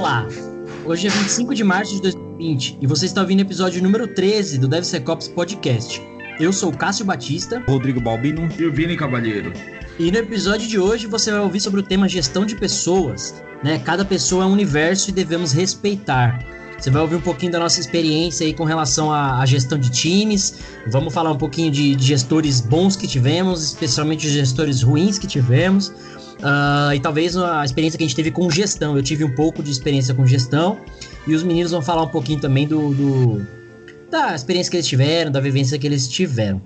Olá, hoje é 25 de março de 2020 e você está ouvindo o episódio número 13 do DevSecOps Podcast. Eu sou o Cássio Batista, Rodrigo Balbino e o Vini Cavalheiro. E no episódio de hoje você vai ouvir sobre o tema gestão de pessoas, né? Cada pessoa é um universo e devemos respeitar. Você vai ouvir um pouquinho da nossa experiência aí com relação à gestão de times. Vamos falar um pouquinho de gestores bons que tivemos, especialmente os gestores ruins que tivemos. E talvez a experiência que a gente teve com gestão. Eu tive um pouco de experiência com gestão. E os meninos vão falar um pouquinho também da experiência que eles tiveram, da vivência que eles tiveram.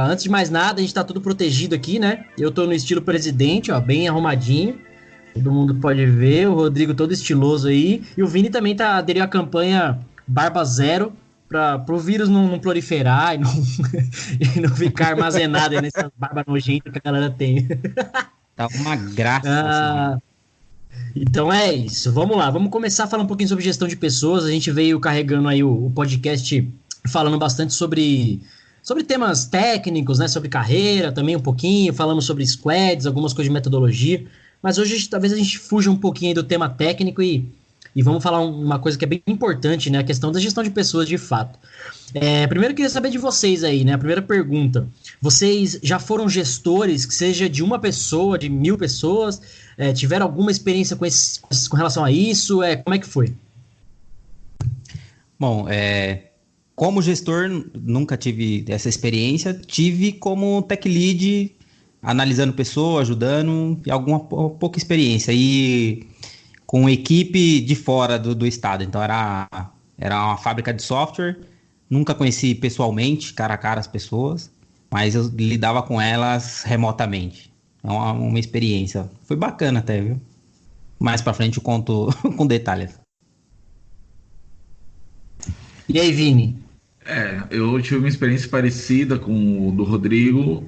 Antes de mais nada, a gente tá tudo protegido aqui, né? Eu tô no estilo presidente, ó, bem arrumadinho. Todo mundo pode ver, o Rodrigo todo estiloso aí. E o Vini também aderiu à campanha Barba Zero, para o vírus não proliferar e não ficar armazenado aí nessa barba nojenta que a galera tem. Tá uma graça. Então é isso, vamos lá, vamos começar a falar um pouquinho sobre gestão de pessoas. A gente veio carregando aí o podcast falando bastante sobre temas técnicos, né, sobre carreira também um pouquinho, falamos sobre squads, algumas coisas de metodologia. Mas hoje talvez a gente fuja um pouquinho do tema técnico e vamos falar uma coisa que é bem importante, né? A questão da gestão de pessoas de fato. Primeiro eu queria saber de vocês aí, né? A primeira pergunta. Vocês já foram gestores, que seja de uma pessoa, de 1000 pessoas? Tiveram alguma experiência com relação a isso? Como é que foi? Bom, como gestor, nunca tive essa experiência. Tive como tech lead, analisando pessoas, ajudando, e pouca experiência. E com equipe de fora do estado. Então era uma fábrica de software. Nunca conheci pessoalmente, cara a cara, as pessoas, mas eu lidava com elas remotamente. É uma experiência. Foi bacana até, viu? Mais pra frente eu conto com detalhes. E aí, Vini? Eu tive uma experiência parecida com o do Rodrigo,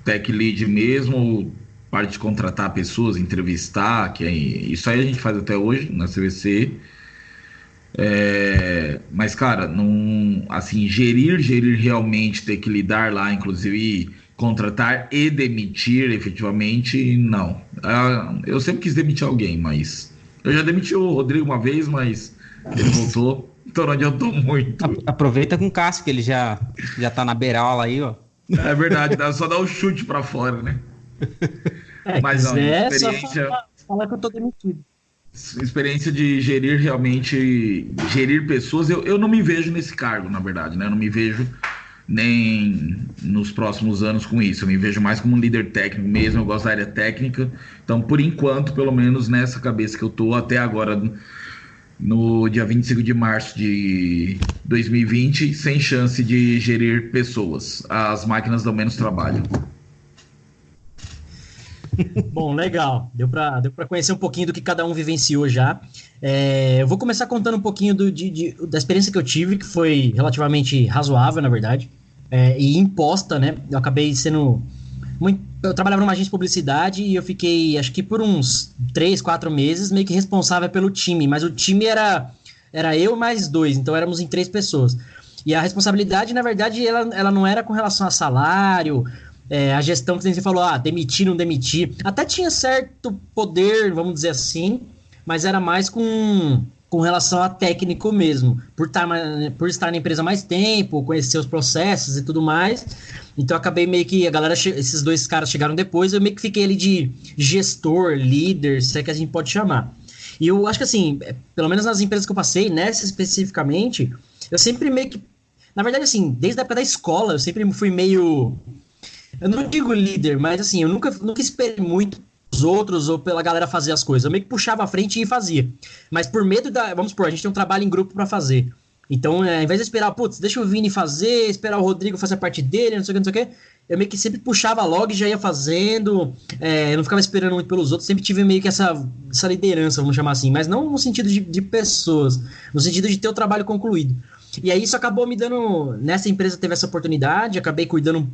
tech lead mesmo, parte de contratar pessoas, entrevistar, isso aí a gente faz até hoje na CVC. Mas, cara, não, assim, gerir realmente, ter que lidar lá, inclusive contratar e demitir efetivamente, não. Eu sempre quis demitir alguém, mas eu já demiti o Rodrigo uma vez, mas ele voltou, então não adiantou muito. Aproveita com o Cássio, que ele já tá na beirola aí, ó. É verdade, só dá um chute pra fora, né? Mas não, experiência... só falar que eu tô demitido. Experiência de gerir pessoas, eu não me vejo nesse cargo, na verdade, né? Eu não me vejo nem nos próximos anos com isso. Eu me vejo mais como um líder técnico mesmo, eu gosto da área técnica. Então, por enquanto, pelo menos nessa cabeça que eu tô até agora, no dia 25 de março de 2020, sem chance de gerir pessoas. As máquinas dão menos trabalho. Bom, legal. Deu pra conhecer um pouquinho do que cada um vivenciou já. Eu vou começar contando um pouquinho da experiência que eu tive, que foi relativamente razoável, na verdade, e imposta, né? Eu acabei sendo... Eu trabalhava numa agência de publicidade e eu fiquei, acho que por uns 3, 4 meses, meio que responsável pelo time. Mas o time era eu mais 2, então éramos em 3 pessoas. E a responsabilidade, na verdade, ela não era com relação a salário... a gestão que você falou, demitir, não demitir, até tinha certo poder, vamos dizer assim, mas era mais com relação a técnico mesmo, por estar na empresa mais tempo, conhecer os processos e tudo mais. Então eu acabei meio que, esses 2 caras chegaram depois, eu meio que fiquei ali de gestor, líder, se é que a gente pode chamar. E eu acho que assim, pelo menos nas empresas que eu passei, nessa especificamente, eu sempre meio que, na verdade assim, desde a época da escola, eu sempre fui meio... Eu não digo líder, mas assim, eu nunca esperei muito os outros ou pela galera fazer as coisas. Eu meio que puxava a frente e fazia. Mas por medo vamos supor, a gente tem um trabalho em grupo pra fazer. Então, ao invés de esperar, deixa o Vini fazer, esperar o Rodrigo fazer a parte dele, não sei o que, eu meio que sempre puxava logo e já ia fazendo. Eu não ficava esperando muito pelos outros, sempre tive meio que essa liderança, vamos chamar assim. Mas não no sentido de pessoas, no sentido de ter o trabalho concluído. E aí isso acabou me dando... Nessa empresa teve essa oportunidade, acabei cuidando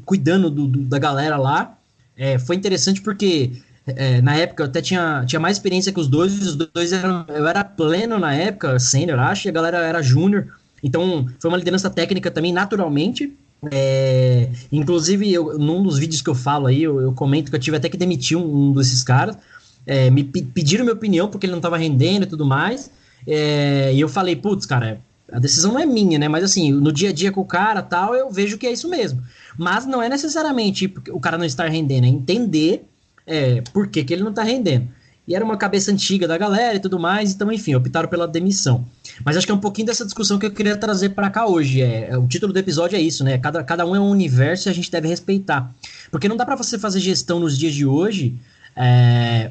da galera lá. Foi interessante porque na época eu até tinha mais experiência que os dois eu era pleno na época, sênior, acho, e a galera era júnior. Então foi uma liderança técnica também, naturalmente. Inclusive, num dos vídeos que eu falo aí, eu comento que eu tive até que demitir um desses caras. pediram minha opinião porque ele não estava rendendo e tudo mais. E eu falei, putz, cara, a decisão não é minha, né? Mas assim, no dia a dia com o cara tal, eu vejo que é isso mesmo. Mas não é necessariamente o cara não estar rendendo, é entender por que ele não está rendendo. E era uma cabeça antiga da galera e tudo mais, então, enfim, optaram pela demissão. Mas acho que é um pouquinho dessa discussão que eu queria trazer para cá hoje. O título do episódio é isso, né? Cada um é um universo e a gente deve respeitar. Porque não dá para você fazer gestão nos dias de hoje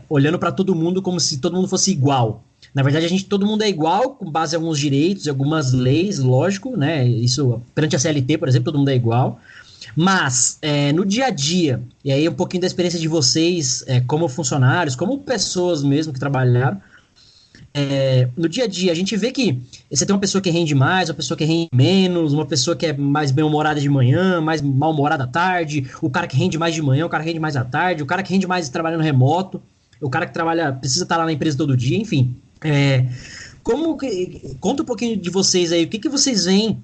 olhando para todo mundo como se todo mundo fosse igual. Na verdade, todo mundo é igual, com base em alguns direitos e algumas leis, lógico, né? Isso, perante a CLT, por exemplo, todo mundo é igual. Mas, no dia a dia, e aí um pouquinho da experiência de vocês, como funcionários, como pessoas mesmo que trabalharam, no dia a dia, a gente vê que você tem uma pessoa que rende mais, uma pessoa que rende menos, uma pessoa que é mais bem-humorada de manhã, mais mal-humorada à tarde, o cara que rende mais de manhã, o cara que rende mais à tarde, o cara que rende mais trabalhando remoto, o cara que precisa estar lá na empresa todo dia, enfim. Conta um pouquinho de vocês aí, o que vocês veem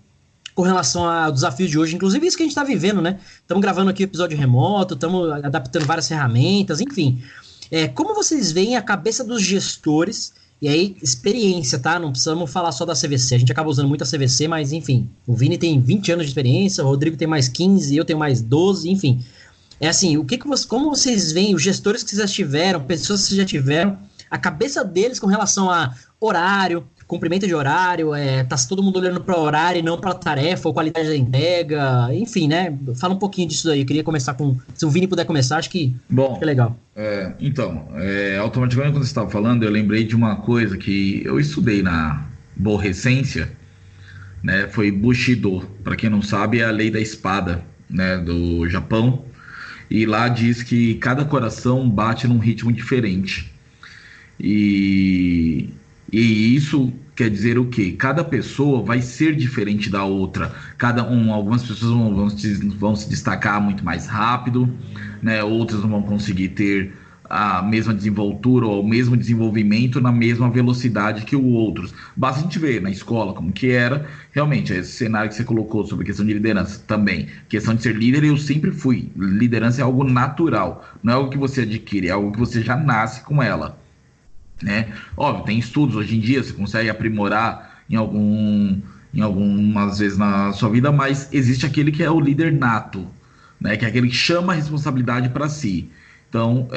com relação ao desafio de hoje, inclusive isso que a gente está vivendo, né? Estamos gravando aqui o episódio remoto, estamos adaptando várias ferramentas, enfim. Como vocês veem a cabeça dos gestores, e aí experiência, tá? Não precisamos falar só da CVC, a gente acaba usando muito a CVC, mas enfim, o Vini tem 20 anos de experiência, o Rodrigo tem mais 15, eu tenho mais 12, enfim. Assim, como vocês veem, os gestores que vocês já tiveram, pessoas que vocês já tiveram, a cabeça deles com relação a horário, cumprimento de horário, tá todo mundo olhando para o horário e não para a tarefa ou qualidade da entrega, enfim, né? Fala um pouquinho disso aí. Eu queria começar se o Vini puder começar, acho que é legal. Automaticamente quando você estava falando, eu lembrei de uma coisa que eu estudei na Borrecência, né? Foi Bushido, para quem não sabe, é a lei da espada, né? Do Japão. E lá diz que cada coração bate num ritmo diferente. E isso quer dizer o quê? Cada pessoa vai ser diferente da outra. Algumas pessoas vão se destacar muito mais rápido, né? Outras não vão conseguir ter a mesma desenvoltura ou o mesmo desenvolvimento na mesma velocidade que os outros. Basta a gente ver na escola como que era. Realmente, esse cenário que você colocou sobre a questão de liderança também. Questão de ser líder, eu sempre fui. Liderança é algo natural. Não é algo que você adquire, é algo que você já nasce com ela. Né? Óbvio, tem estudos hoje em dia, você consegue aprimorar em algumas vezes na sua vida, mas existe aquele que é o líder nato, né? Que é aquele que chama a responsabilidade para si. Então,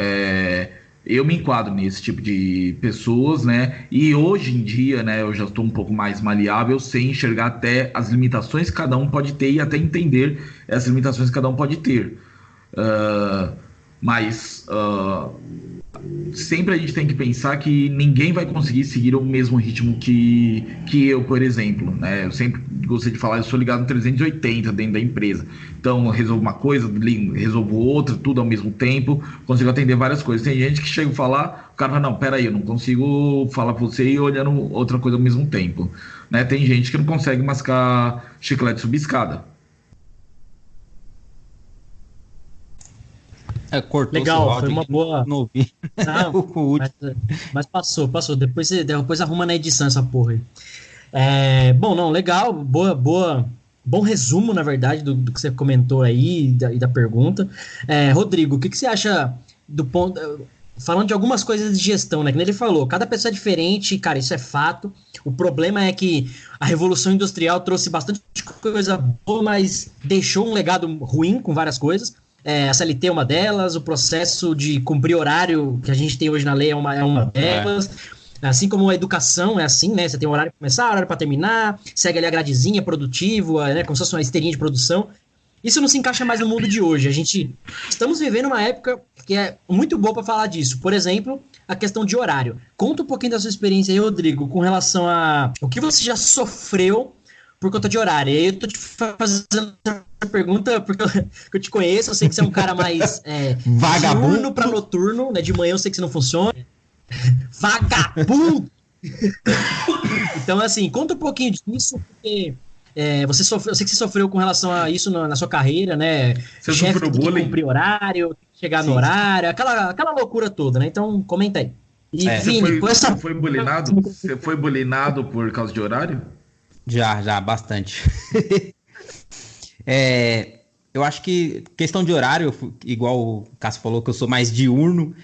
eu me enquadro nesse tipo de pessoas, né? E hoje em dia, né, eu já estou um pouco mais maleável, sem enxergar até as limitações que cada um pode ter e até entender essas limitações que cada um pode ter. Mas sempre a gente tem que pensar que ninguém vai conseguir seguir o mesmo ritmo que eu, por exemplo, né? Eu sempre gostei de falar, eu sou ligado no 380 dentro da empresa. Então, eu resolvo uma coisa, resolvo outra, tudo ao mesmo tempo, consigo atender várias coisas. Tem gente que chega a falar, o cara fala, não, peraí, eu não consigo falar pra você e olhando outra coisa ao mesmo tempo. Né? Tem gente que não consegue mascar chiclete subir escada. Cortou. Legal, foi uma boa. Não ouvi. Não, mas passou. Depois arruma na edição essa porra aí. Bom, não, legal, bom resumo, na verdade, do que você comentou aí e da pergunta. Rodrigo, o que você acha do ponto. Falando de algumas coisas de gestão, né? Que ele falou, cada pessoa é diferente, cara, isso é fato. O problema é que a Revolução Industrial trouxe bastante coisa boa, mas deixou um legado ruim com várias coisas. A CLT é uma delas, o processo de cumprir horário que a gente tem hoje na lei é uma delas. Assim como a educação é assim, né? Você tem um horário para começar, horário para terminar, segue ali a gradezinha, produtivo, né? Como se fosse uma esteirinha de produção. Isso não se encaixa mais no mundo de hoje. Estamos vivendo uma época que é muito boa para falar disso. Por exemplo, a questão de horário. Conta um pouquinho da sua experiência aí, Rodrigo, com relação a o que você já sofreu por conta de horário. E aí eu tô te fazendo essa pergunta porque eu te conheço, eu sei que você é um cara mais vagabundo diurno para noturno, né? De manhã eu sei que você não funciona. Vagabundo! Então, assim, conta um pouquinho disso, porque eu sei que você sofreu com relação a isso na sua carreira, né? Você sofreu bullying? Cumprir horário, chegar no horário, aquela loucura toda, né? Então, comenta aí. E, Vini, você foi bullyingado? Você foi bullyingado por causa de horário? Já, bastante. Eu acho que questão de horário, igual o Cássio falou, que eu sou mais diurno,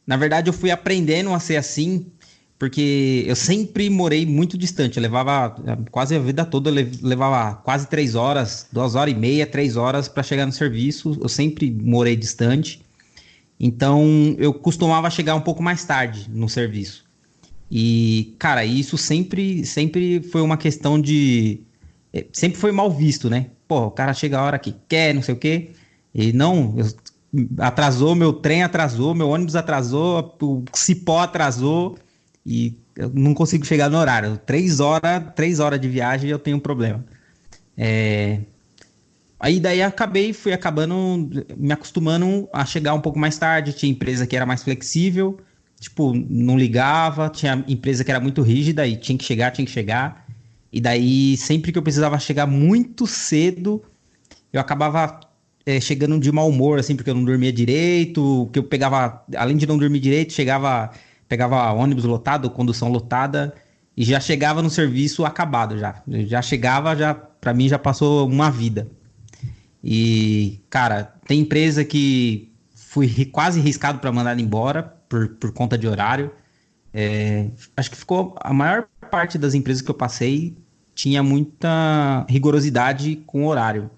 Na verdade, eu fui aprendendo a ser assim, porque eu sempre morei muito distante. Eu levava quase a vida toda, eu levava quase 3 horas, 2 horas e meia, 3 horas para chegar no serviço. Eu sempre morei distante. Então, eu costumava chegar um pouco mais tarde no serviço. E, cara, isso sempre foi uma questão de... Sempre foi mal visto, né? Pô, o cara chega a hora que quer, não sei o quê. E não, atrasou, meu trem atrasou, meu ônibus atrasou, o cipó atrasou e eu não consigo chegar no horário. 3 horas de viagem eu tenho um problema. Aí daí fui acabando me acostumando a chegar um pouco mais tarde. Tinha empresa que era mais flexível, tipo, não ligava. Tinha empresa que era muito rígida e tinha que chegar. E daí, sempre que eu precisava chegar muito cedo, eu acabava chegando de mau humor, assim, porque eu não dormia direito, que eu pegava, além de não dormir direito, pegava ônibus lotado, condução lotada, e já chegava no serviço acabado já. Eu já chegava, pra mim já passou uma vida. E, cara, tem empresa que fui quase riscado para mandar embora por conta de horário. Acho que ficou... A maior parte das empresas que eu passei tinha muita rigorosidade com o horário.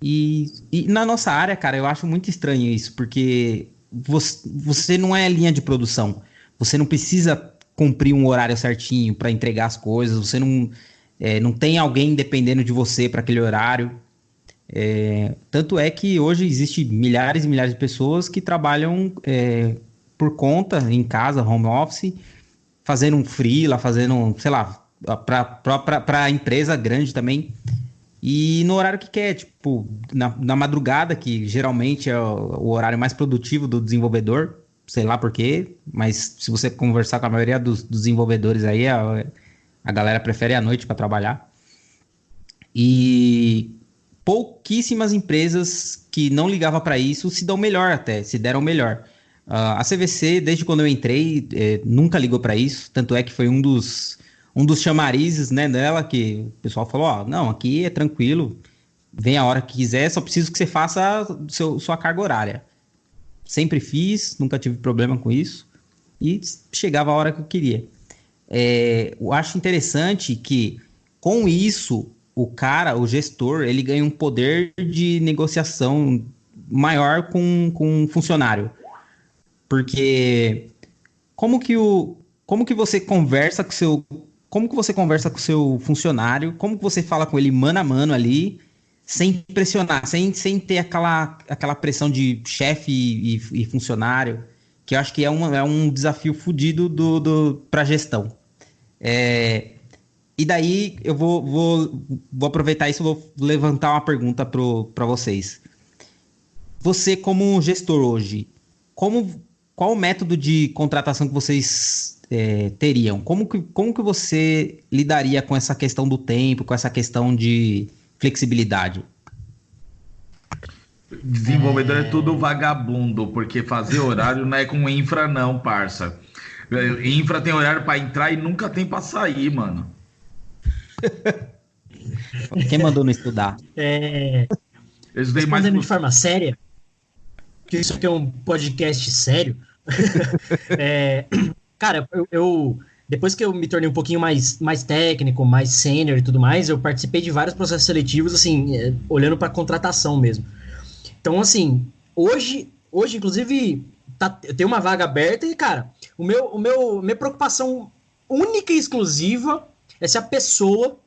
E na nossa área, cara, eu acho muito estranho isso, porque você não é linha de produção. Você não precisa cumprir um horário certinho para entregar as coisas. Você não tem alguém dependendo de você para aquele horário. Tanto é que hoje existe milhares e milhares de pessoas que trabalham por conta, em casa, home office, fazendo um freela, fazendo, sei lá, para empresa grande também, e no horário que quer, tipo, na madrugada, que geralmente é o horário mais produtivo do desenvolvedor, sei lá por quê, mas se você conversar com a maioria dos desenvolvedores aí, a galera prefere a noite para trabalhar. E pouquíssimas empresas que não ligavam para isso se deram melhor. A CVC, desde quando eu entrei, nunca ligou para isso, tanto é que foi um dos chamarizes, né, dela, que o pessoal falou, não, aqui é tranquilo, vem a hora que quiser, só preciso que você faça sua carga horária. Sempre fiz, nunca tive problema com isso, e chegava a hora que eu queria. Eu acho interessante que, com isso, o gestor, ele ganha um poder de negociação maior com um funcionário. Porque como que você conversa com o seu funcionário, como que você fala com ele mano a mano ali, sem pressionar, sem ter aquela pressão de chefe e funcionário, que eu acho que é um desafio fodido para a gestão. E daí eu vou aproveitar isso e vou levantar uma pergunta para vocês. Você, como gestor hoje, qual o método de contratação que vocês teriam? Como que você lidaria com essa questão do tempo, com essa questão de flexibilidade? Desenvolvedor é tudo vagabundo, porque fazer horário não é com infra não, parça. Infra tem horário para entrar e nunca tem para sair, mano. Quem mandou não estudar? Respondendo de forma séria, porque isso aqui é um podcast sério. Cara, eu depois que eu me tornei um pouquinho mais técnico, mais sênior e tudo mais, eu participei de vários processos seletivos, assim, olhando para contratação mesmo. Então, assim, hoje inclusive, eu tenho uma vaga aberta e, cara, minha preocupação única e exclusiva é se a pessoa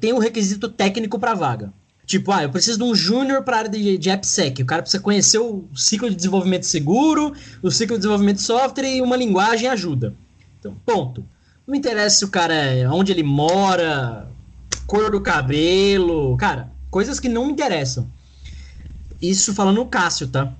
tem um requisito técnico para a vaga. Tipo, eu preciso de um júnior para a área de AppSec. O cara precisa conhecer o ciclo de desenvolvimento seguro, o ciclo de desenvolvimento de software e uma linguagem ajuda. Então, ponto. Não me interessa se o cara onde ele mora, cor do cabelo, cara, coisas que não me interessam. Isso falando no Cássio, tá?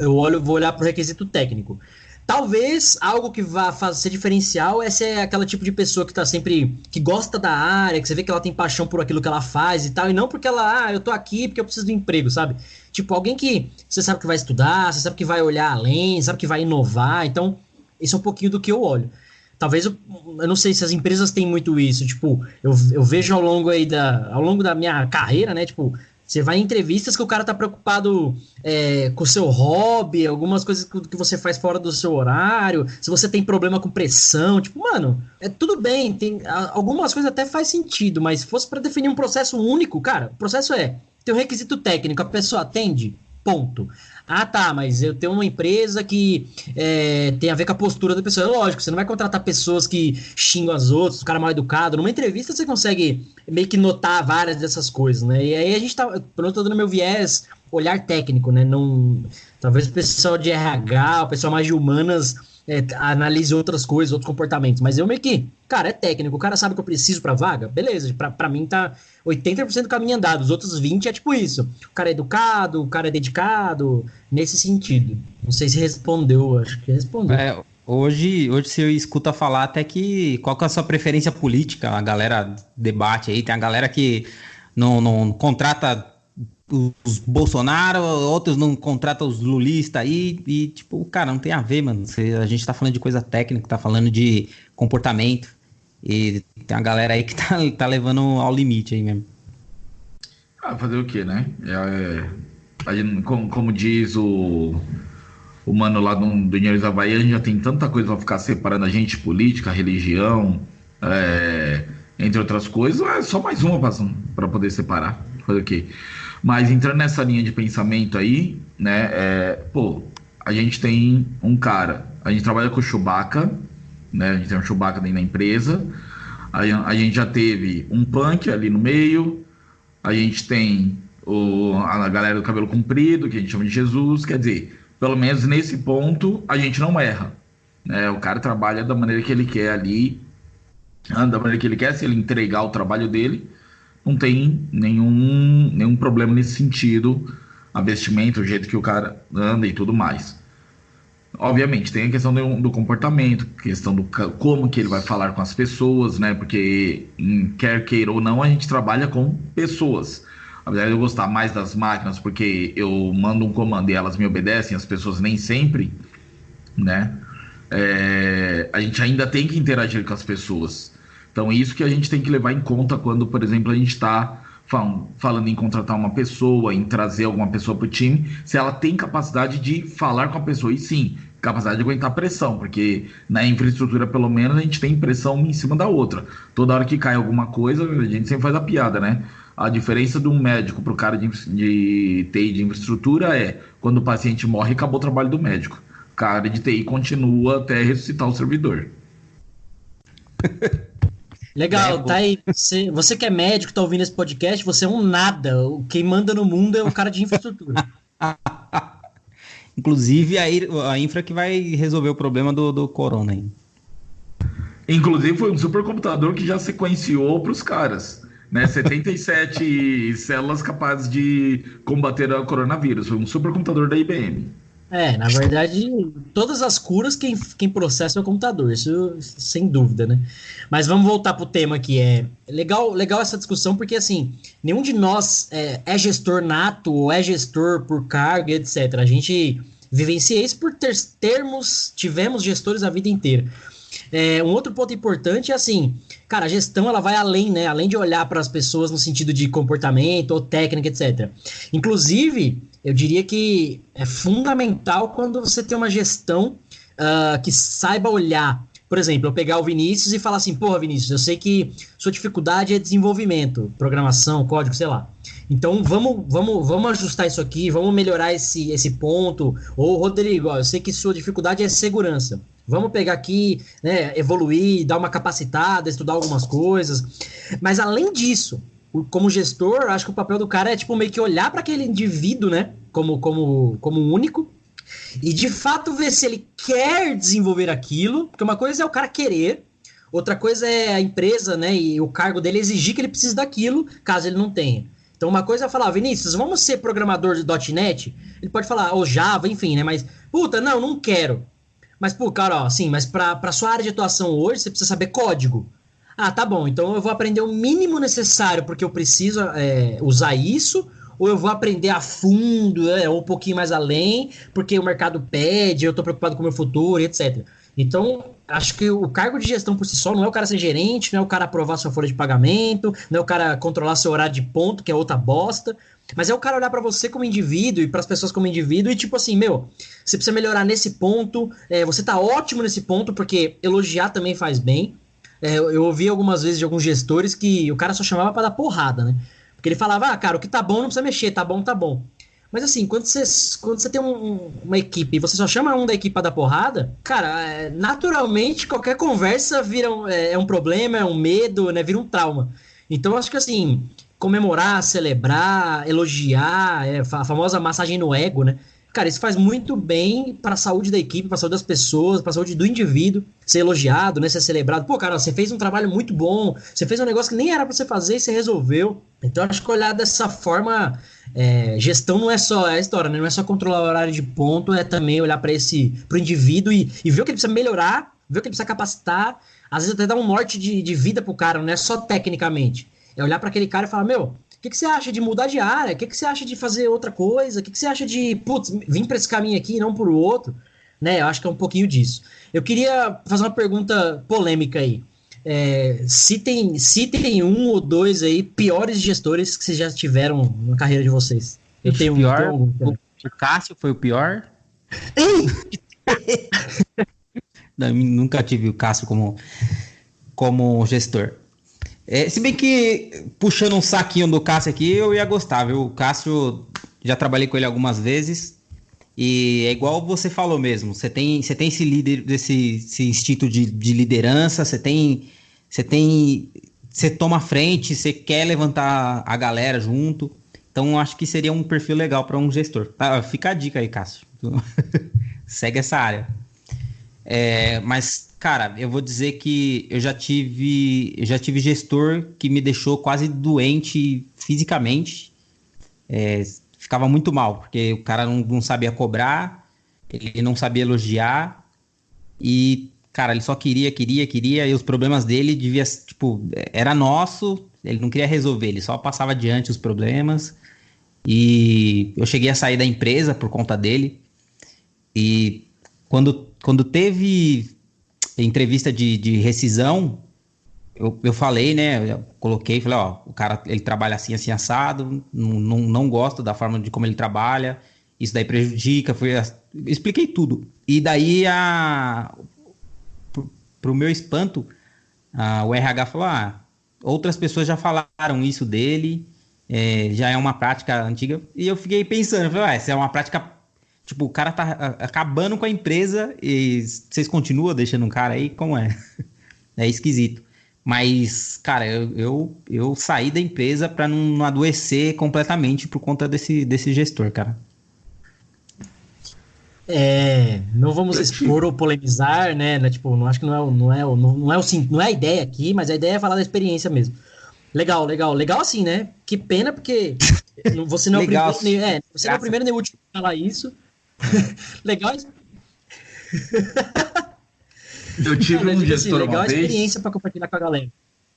Vou olhar pro requisito técnico. Talvez algo que vá ser diferencial é ser aquela tipo de pessoa que tá sempre... que gosta da área, que você vê que ela tem paixão por aquilo que ela faz e tal, e não porque ela, eu tô aqui porque eu preciso de um emprego, sabe? Tipo, alguém que você sabe que vai estudar, você sabe que vai olhar além, sabe que vai inovar, então, isso é um pouquinho do que eu olho. Talvez, eu não sei se as empresas têm muito isso, tipo, eu vejo ao longo da minha carreira, né, tipo, Você vai em entrevistas que o cara tá preocupado com o seu hobby, algumas coisas que você faz fora do seu horário, se você tem problema com pressão, tipo, mano, tudo bem, algumas coisas até faz sentido, mas se fosse pra definir um processo único, cara, o processo tem um requisito técnico, a pessoa atende, ponto. Ah, tá, mas eu tenho uma empresa que tem a ver com a postura da pessoa. É lógico, você não vai contratar pessoas que xingam as outras, o cara mal educado. Numa entrevista você consegue meio que notar várias dessas coisas, né? E aí a gente pelo menos eu tô dando meu viés, olhar técnico, né? Não, talvez o pessoal de RH, o pessoal mais de humanas analise outras coisas, outros comportamentos. Mas eu meio que, cara, é técnico, o cara sabe que eu preciso pra vaga, beleza, pra mim tá 80% do caminho andado, os outros 20% é tipo isso. O cara é educado, o cara é dedicado, nesse sentido. Não sei se respondeu, acho que respondeu. Hoje você escuta falar até que qual que é a sua preferência política, a galera debate aí, tem a galera que não contrata os Bolsonaro, outros não contratam os lulistas aí, e tipo, cara, não tem a ver, mano. A gente tá falando de coisa técnica, tá falando de comportamento, e tem a galera aí que tá levando ao limite aí mesmo. Fazer o quê, né? Como diz o mano lá do Engenheiros da Bahia, a gente já tem tanta coisa pra ficar separando a gente, política, religião, entre outras coisas, é só mais uma pra poder separar. Fazer o quê? Mas entrando nessa linha de pensamento aí, né, a gente tem um cara, a gente trabalha com o Chewbacca, né, a gente tem um Chewbacca dentro da empresa, a gente já teve um punk ali no meio, a gente tem a galera do cabelo comprido, que a gente chama de Jesus, quer dizer, pelo menos nesse ponto a gente não erra, né, o cara trabalha da maneira que ele quer ali, anda da maneira que ele quer, se ele entregar o trabalho dele, não tem nenhum problema nesse sentido, a vestimenta, o jeito que o cara anda e tudo mais. Obviamente, tem a questão do comportamento, questão do como que ele vai falar com as pessoas, né? Porque, quer queira ou não, a gente trabalha com pessoas. Apesar de eu gostar mais das máquinas, porque eu mando um comando e elas me obedecem, as pessoas nem sempre, né? A gente ainda tem que interagir com as pessoas. Então, isso que a gente tem que levar em conta quando, por exemplo, a gente está falando em contratar uma pessoa, em trazer alguma pessoa para o time, se ela tem capacidade de falar com a pessoa. E sim, capacidade de aguentar pressão, porque na infraestrutura, pelo menos, a gente tem pressão uma em cima da outra. Toda hora que cai alguma coisa, a gente sempre faz a piada, né? A diferença de um médico para o cara de TI de infraestrutura é quando o paciente morre, acabou o trabalho do médico. O cara de TI continua até ressuscitar o servidor. Legal, tá aí. Você que é médico, tá ouvindo esse podcast, você é um nada. Quem manda no mundo é o cara de infraestrutura. Inclusive, a infra que vai resolver o problema do corona aí. Inclusive, foi um supercomputador que já sequenciou para os caras, né? 77 células capazes de combater o coronavírus. Foi um supercomputador da IBM. Na verdade, todas as curas quem processa é o computador, isso sem dúvida, né? Mas vamos voltar pro tema que é legal essa discussão, porque assim, nenhum de nós é gestor nato ou é gestor por cargo, etc. A gente vivencia isso por tivemos gestores a vida inteira. Um outro ponto importante é assim, cara, a gestão ela vai além, né? Além de olhar para as pessoas no sentido de comportamento ou técnica, etc. Inclusive, eu diria que é fundamental quando você tem uma gestão que saiba olhar. Por exemplo, eu pegar o Vinícius e falar assim, porra, Vinícius, eu sei que sua dificuldade é desenvolvimento, programação, código, sei lá. Então, vamos ajustar isso aqui, vamos melhorar esse ponto. Ou, Rodrigo, eu sei que sua dificuldade é segurança. Vamos pegar aqui, né, evoluir, dar uma capacitada, estudar algumas coisas. Mas, além disso, como gestor, acho que o papel do cara é tipo meio que olhar para aquele indivíduo, né, como único, e de fato ver se ele quer desenvolver aquilo, porque uma coisa é o cara querer, outra coisa é a empresa, né, e o cargo dele exigir que ele precise daquilo, caso ele não tenha. Então uma coisa é falar, Vinícius, vamos ser programador de .NET? Ele pode falar, ou Java, enfim, né, mas, puta, não quero. Mas, pô, cara, ó, assim, mas pra sua área de atuação hoje, você precisa saber código. Ah, tá bom, então eu vou aprender o mínimo necessário porque eu preciso usar isso, ou eu vou aprender a fundo, ou um pouquinho mais além, porque o mercado pede, eu tô preocupado com o meu futuro, etc. Então, acho que o cargo de gestão por si só não é o cara ser gerente, não é o cara aprovar sua folha de pagamento, não é o cara controlar seu horário de ponto, que é outra bosta, mas é o cara olhar pra você como indivíduo e pras pessoas como indivíduo e tipo assim, meu, você precisa melhorar nesse ponto, você tá ótimo nesse ponto, porque elogiar também faz bem. Eu ouvi algumas vezes de alguns gestores que o cara só chamava pra dar porrada, né? Porque ele falava, cara, o que tá bom não precisa mexer, tá bom, tá bom. Mas assim, quando você tem uma equipe e você só chama um da equipe pra dar porrada, cara, naturalmente qualquer conversa vira um problema, é um medo, né? Vira um trauma. Então eu acho que assim, comemorar, celebrar, elogiar, a famosa massagem no ego, né? Cara, isso faz muito bem para a saúde da equipe, para a saúde das pessoas, para a saúde do indivíduo, ser elogiado, né, ser celebrado. Pô, cara, você fez um trabalho muito bom, você fez um negócio que nem era para você fazer e você resolveu. Então, acho que olhar dessa forma, gestão não é só a história, né? Não é só controlar o horário de ponto, é também olhar para pro indivíduo e ver o que ele precisa melhorar, ver o que ele precisa capacitar, às vezes até dar um norte de vida pro cara, não é só tecnicamente. É olhar para aquele cara e falar, meu, o que você acha de mudar de área? O que você acha de fazer outra coisa? O que você acha de, putz, vir para esse caminho aqui e não por outro? Né? Eu acho que é um pouquinho disso. Eu queria fazer uma pergunta polêmica aí. Citem um ou dois aí piores gestores que vocês já tiveram na carreira de vocês. Eu tenho pior, algum. o Cássio foi o pior. Não, nunca tive o Cássio como gestor. Se bem que, puxando um saquinho do Cássio aqui, eu ia gostar, viu? O Cássio, já trabalhei com ele algumas vezes, e é igual você falou mesmo, você tem esse líder, esse instinto de liderança, você toma a frente, você quer levantar a galera junto, então acho que seria um perfil legal para um gestor. Tá, fica a dica aí, Cássio. Segue essa área. Mas, cara, eu vou dizer que eu já tive gestor que me deixou quase doente fisicamente. Ficava muito mal, porque o cara não sabia cobrar, ele não sabia elogiar e, cara, ele só queria, e os problemas dele era nosso, ele não queria resolver, ele só passava adiante os problemas. E eu cheguei a sair da empresa por conta dele. E quando teve entrevista de rescisão, eu falei, né? Eu falei, ó, o cara, ele trabalha assim, assim, assado, não gosto da forma de como ele trabalha, isso daí prejudica, expliquei tudo. E daí, pro meu espanto, o RH falou, outras pessoas já falaram isso dele, já é uma prática antiga, e eu fiquei pensando, falei, essa é uma prática. Tipo, o cara tá acabando com a empresa e vocês continuam deixando um cara aí? Como é? É esquisito. Mas, cara, eu saí da empresa pra não adoecer completamente por conta desse gestor, cara. Não vamos expor ou polemizar, né? Tipo, não acho que não é a ideia aqui, mas a ideia é falar da experiência mesmo. Legal assim, né? Que pena, porque você não é o primeiro, você não é o primeiro nem o último a falar isso. Legal. Eu tive um gestor legal uma a vez. Experiência para compartilhar com a galera.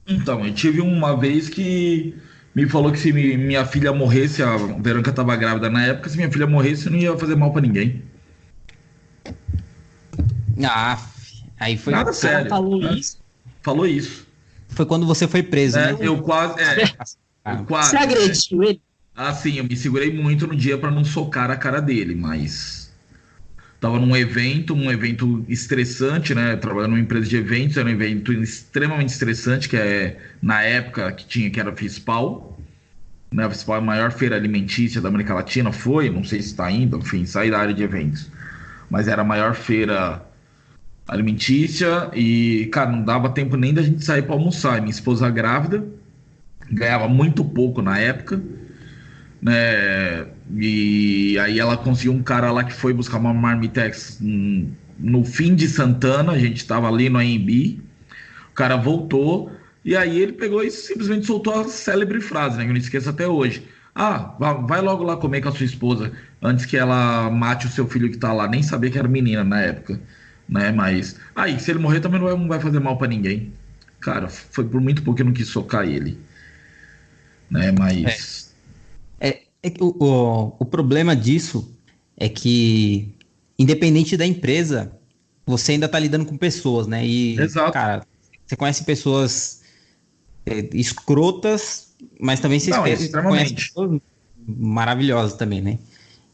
Então, eu tive uma vez que me falou que se minha filha morresse, a Verônica estava grávida na época, se minha filha morresse, não ia fazer mal para ninguém. Aí foi. Nada sério. Falou isso. Foi quando você foi preso, né? Eu quase. Você agrediu ele? Assim, eu me segurei muito no dia para não socar a cara dele, mas tava num evento estressante, né? Trabalhando numa empresa de eventos, era um evento extremamente estressante, que na época que era a FISPAL, né? A FISPAL é a maior feira alimentícia da América Latina, não sei se está ainda, enfim, saí da área de eventos. Mas era a maior feira alimentícia e, cara, não dava tempo nem da gente sair para almoçar. E minha esposa grávida, ganhava muito pouco na época, né? E aí ela conseguiu um cara lá que foi buscar uma Marmitex no fim de Santana, a gente tava ali no AMB, o cara voltou e aí ele pegou e simplesmente soltou a célebre frase, né, que eu não esqueço até hoje: vai logo lá comer com a sua esposa antes que ela mate o seu filho que tá lá. Nem sabia que era menina na época, né? Mas se ele morrer também não vai fazer mal pra ninguém. Cara, foi por muito pouco que eu não quis socar ele, né? Mas O problema disso é que, independente da empresa, você ainda tá lidando com pessoas, né? E, Exato. cara, você conhece pessoas escrotas, mas também você Não, conhece extremamente. pessoas maravilhosas também, né?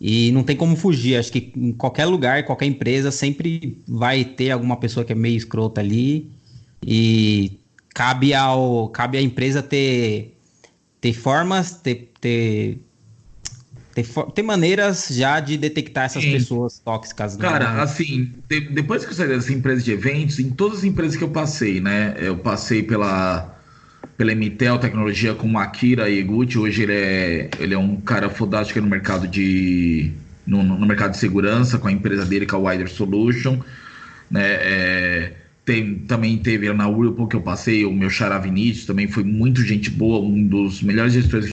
E não tem como fugir. Acho que em qualquer lugar, qualquer empresa, sempre vai ter alguma pessoa que é meio escrota ali. E cabe à empresa ter formas, ter maneiras já de detectar essas Sim. pessoas tóxicas, Cara, né? assim, depois que eu saí dessa empresa de eventos, em todas as empresas que eu passei, né? Eu passei pela Emitel Tecnologia com o Akira Ieguchi. Hoje ele é um cara fodástico no mercado no mercado de segurança, com a empresa dele, que é a Wider Solution, né? Também teve na Whirlpool que eu passei, o meu xará Vinícius também foi muito gente boa, um dos melhores gestores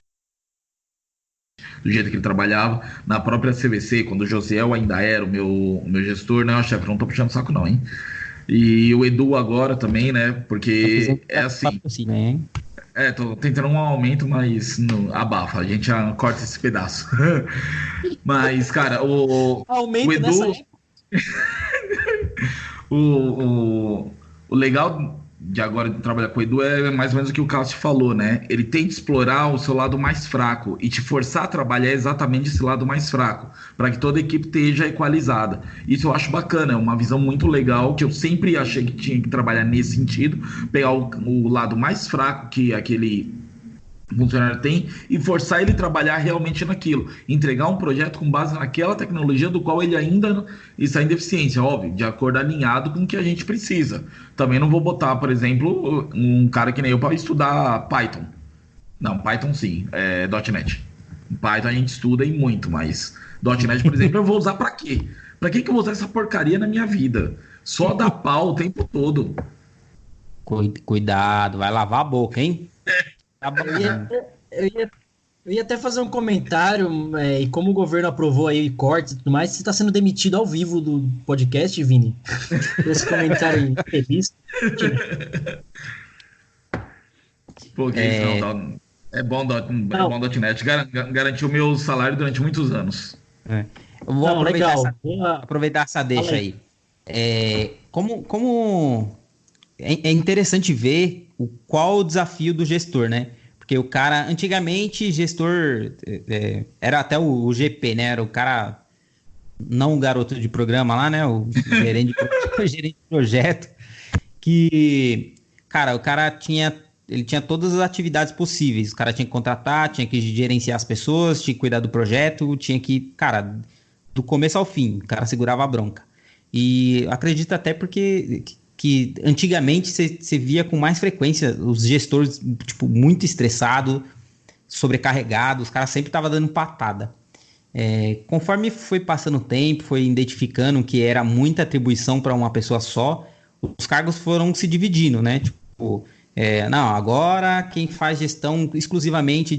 do jeito que ele trabalhava. Na própria CVC, quando o Josiel ainda era o meu gestor, né? Chefe, não tô puxando saco não, hein? E o Edu agora também, né? Tá precisando Porque é de assim, patrocínio, hein? tô tentando um aumento, mas abafa, a gente já corta esse pedaço. Mas, cara, o Aumento nessa Edu, época. o, o legal de agora de trabalhar com o Edu é mais ou menos o que o Cássio falou, né? Ele tenta explorar o seu lado mais fraco e te forçar a trabalhar exatamente esse lado mais fraco, para que toda a equipe esteja equalizada. Isso eu acho bacana, é uma visão muito legal que eu sempre achei que tinha que trabalhar nesse sentido, pegar o lado mais fraco que aquele funcionário tem e forçar ele a trabalhar realmente naquilo, entregar um projeto com base naquela tecnologia do qual ele ainda está em deficiência, óbvio, de acordo alinhado com o que a gente precisa. Também não vou botar, por exemplo, um cara que nem eu para estudar Python. Não, Python sim, .NET. Python a gente estuda e muito, mas .NET, por exemplo, eu vou usar para quê? Para que eu vou usar essa porcaria na minha vida? Só dá pau o tempo todo. Cuidado, vai lavar a boca, hein? Tá bom. Eu ia, eu ia, eu ia até fazer um comentário, e como o governo aprovou aí cortes e tudo mais, você está sendo demitido ao vivo do podcast, Vini? Esse comentário infeliz. Pô, que isso não, é Não, bom .NET. Garantiu meu salário durante muitos anos. É. Eu vou não, legal. Boa. aproveitar essa Fala deixa aí. aí. Como é interessante ver qual o desafio do gestor, né? Porque o cara, antigamente, gestor era até o GP, né? Era o cara, não o garoto de programa lá, né? O gerente o gerente de projeto, que, cara, ele tinha todas as atividades possíveis. O cara tinha que contratar, tinha que gerenciar as pessoas, tinha que cuidar do projeto, tinha que, cara, do começo ao fim, o cara segurava a bronca. E acredito até porque que antigamente você via com mais frequência os gestores, tipo, muito estressados, sobrecarregados, os caras sempre estavam dando patada. Conforme foi passando o tempo, foi identificando que era muita atribuição para uma pessoa só, os cargos foram se dividindo, né? Tipo, não, agora quem faz gestão exclusivamente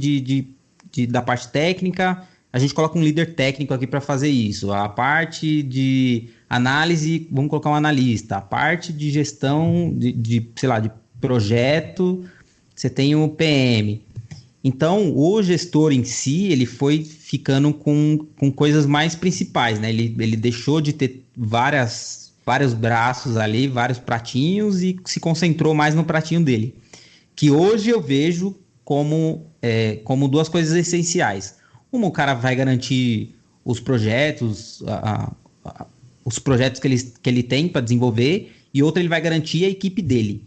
da parte técnica, a gente coloca um líder técnico aqui para fazer isso. A parte de análise, vamos colocar um analista. A parte de gestão sei lá, de projeto, você tem o PM. Então, o gestor em si, ele foi ficando com coisas mais principais, né? Ele deixou de ter vários braços ali, vários pratinhos e se concentrou mais no pratinho dele. Que hoje eu vejo como duas coisas essenciais. Uma, o cara vai garantir os projetos, os projetos que ele tem para desenvolver, e outra, ele vai garantir a equipe dele.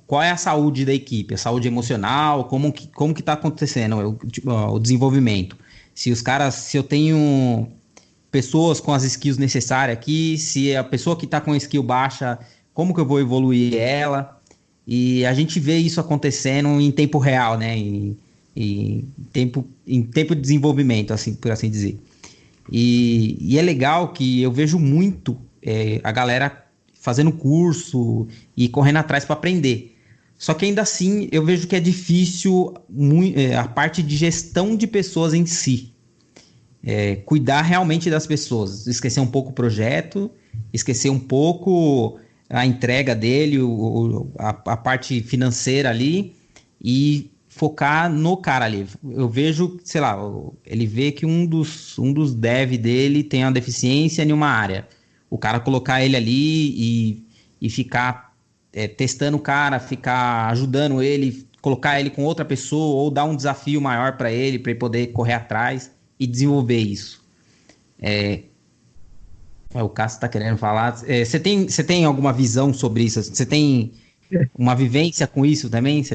Qual é a saúde da equipe? A saúde emocional? Como que está acontecendo o desenvolvimento? Se eu tenho pessoas com as skills necessárias aqui, se a pessoa que está com a skill baixa, como que eu vou evoluir ela? E a gente vê isso acontecendo em tempo real, né? Em tempo de desenvolvimento, assim, por assim dizer. E é legal que eu vejo muito a galera fazendo curso e correndo atrás para aprender. Só que ainda assim eu vejo que é difícil a parte de gestão de pessoas em si. Cuidar realmente das pessoas. Esquecer um pouco o projeto, esquecer um pouco a entrega dele, a parte financeira ali e focar no cara ali. Eu vejo, sei lá, ele vê que um dos dev dele tem uma deficiência em uma área. o cara colocar ele ali e ficar testando o cara, ficar ajudando ele, colocar ele com outra pessoa ou dar um desafio maior para ele poder correr atrás e desenvolver isso. O Cássio está querendo falar. Você tem alguma visão sobre isso? Você tem uma vivência com isso também?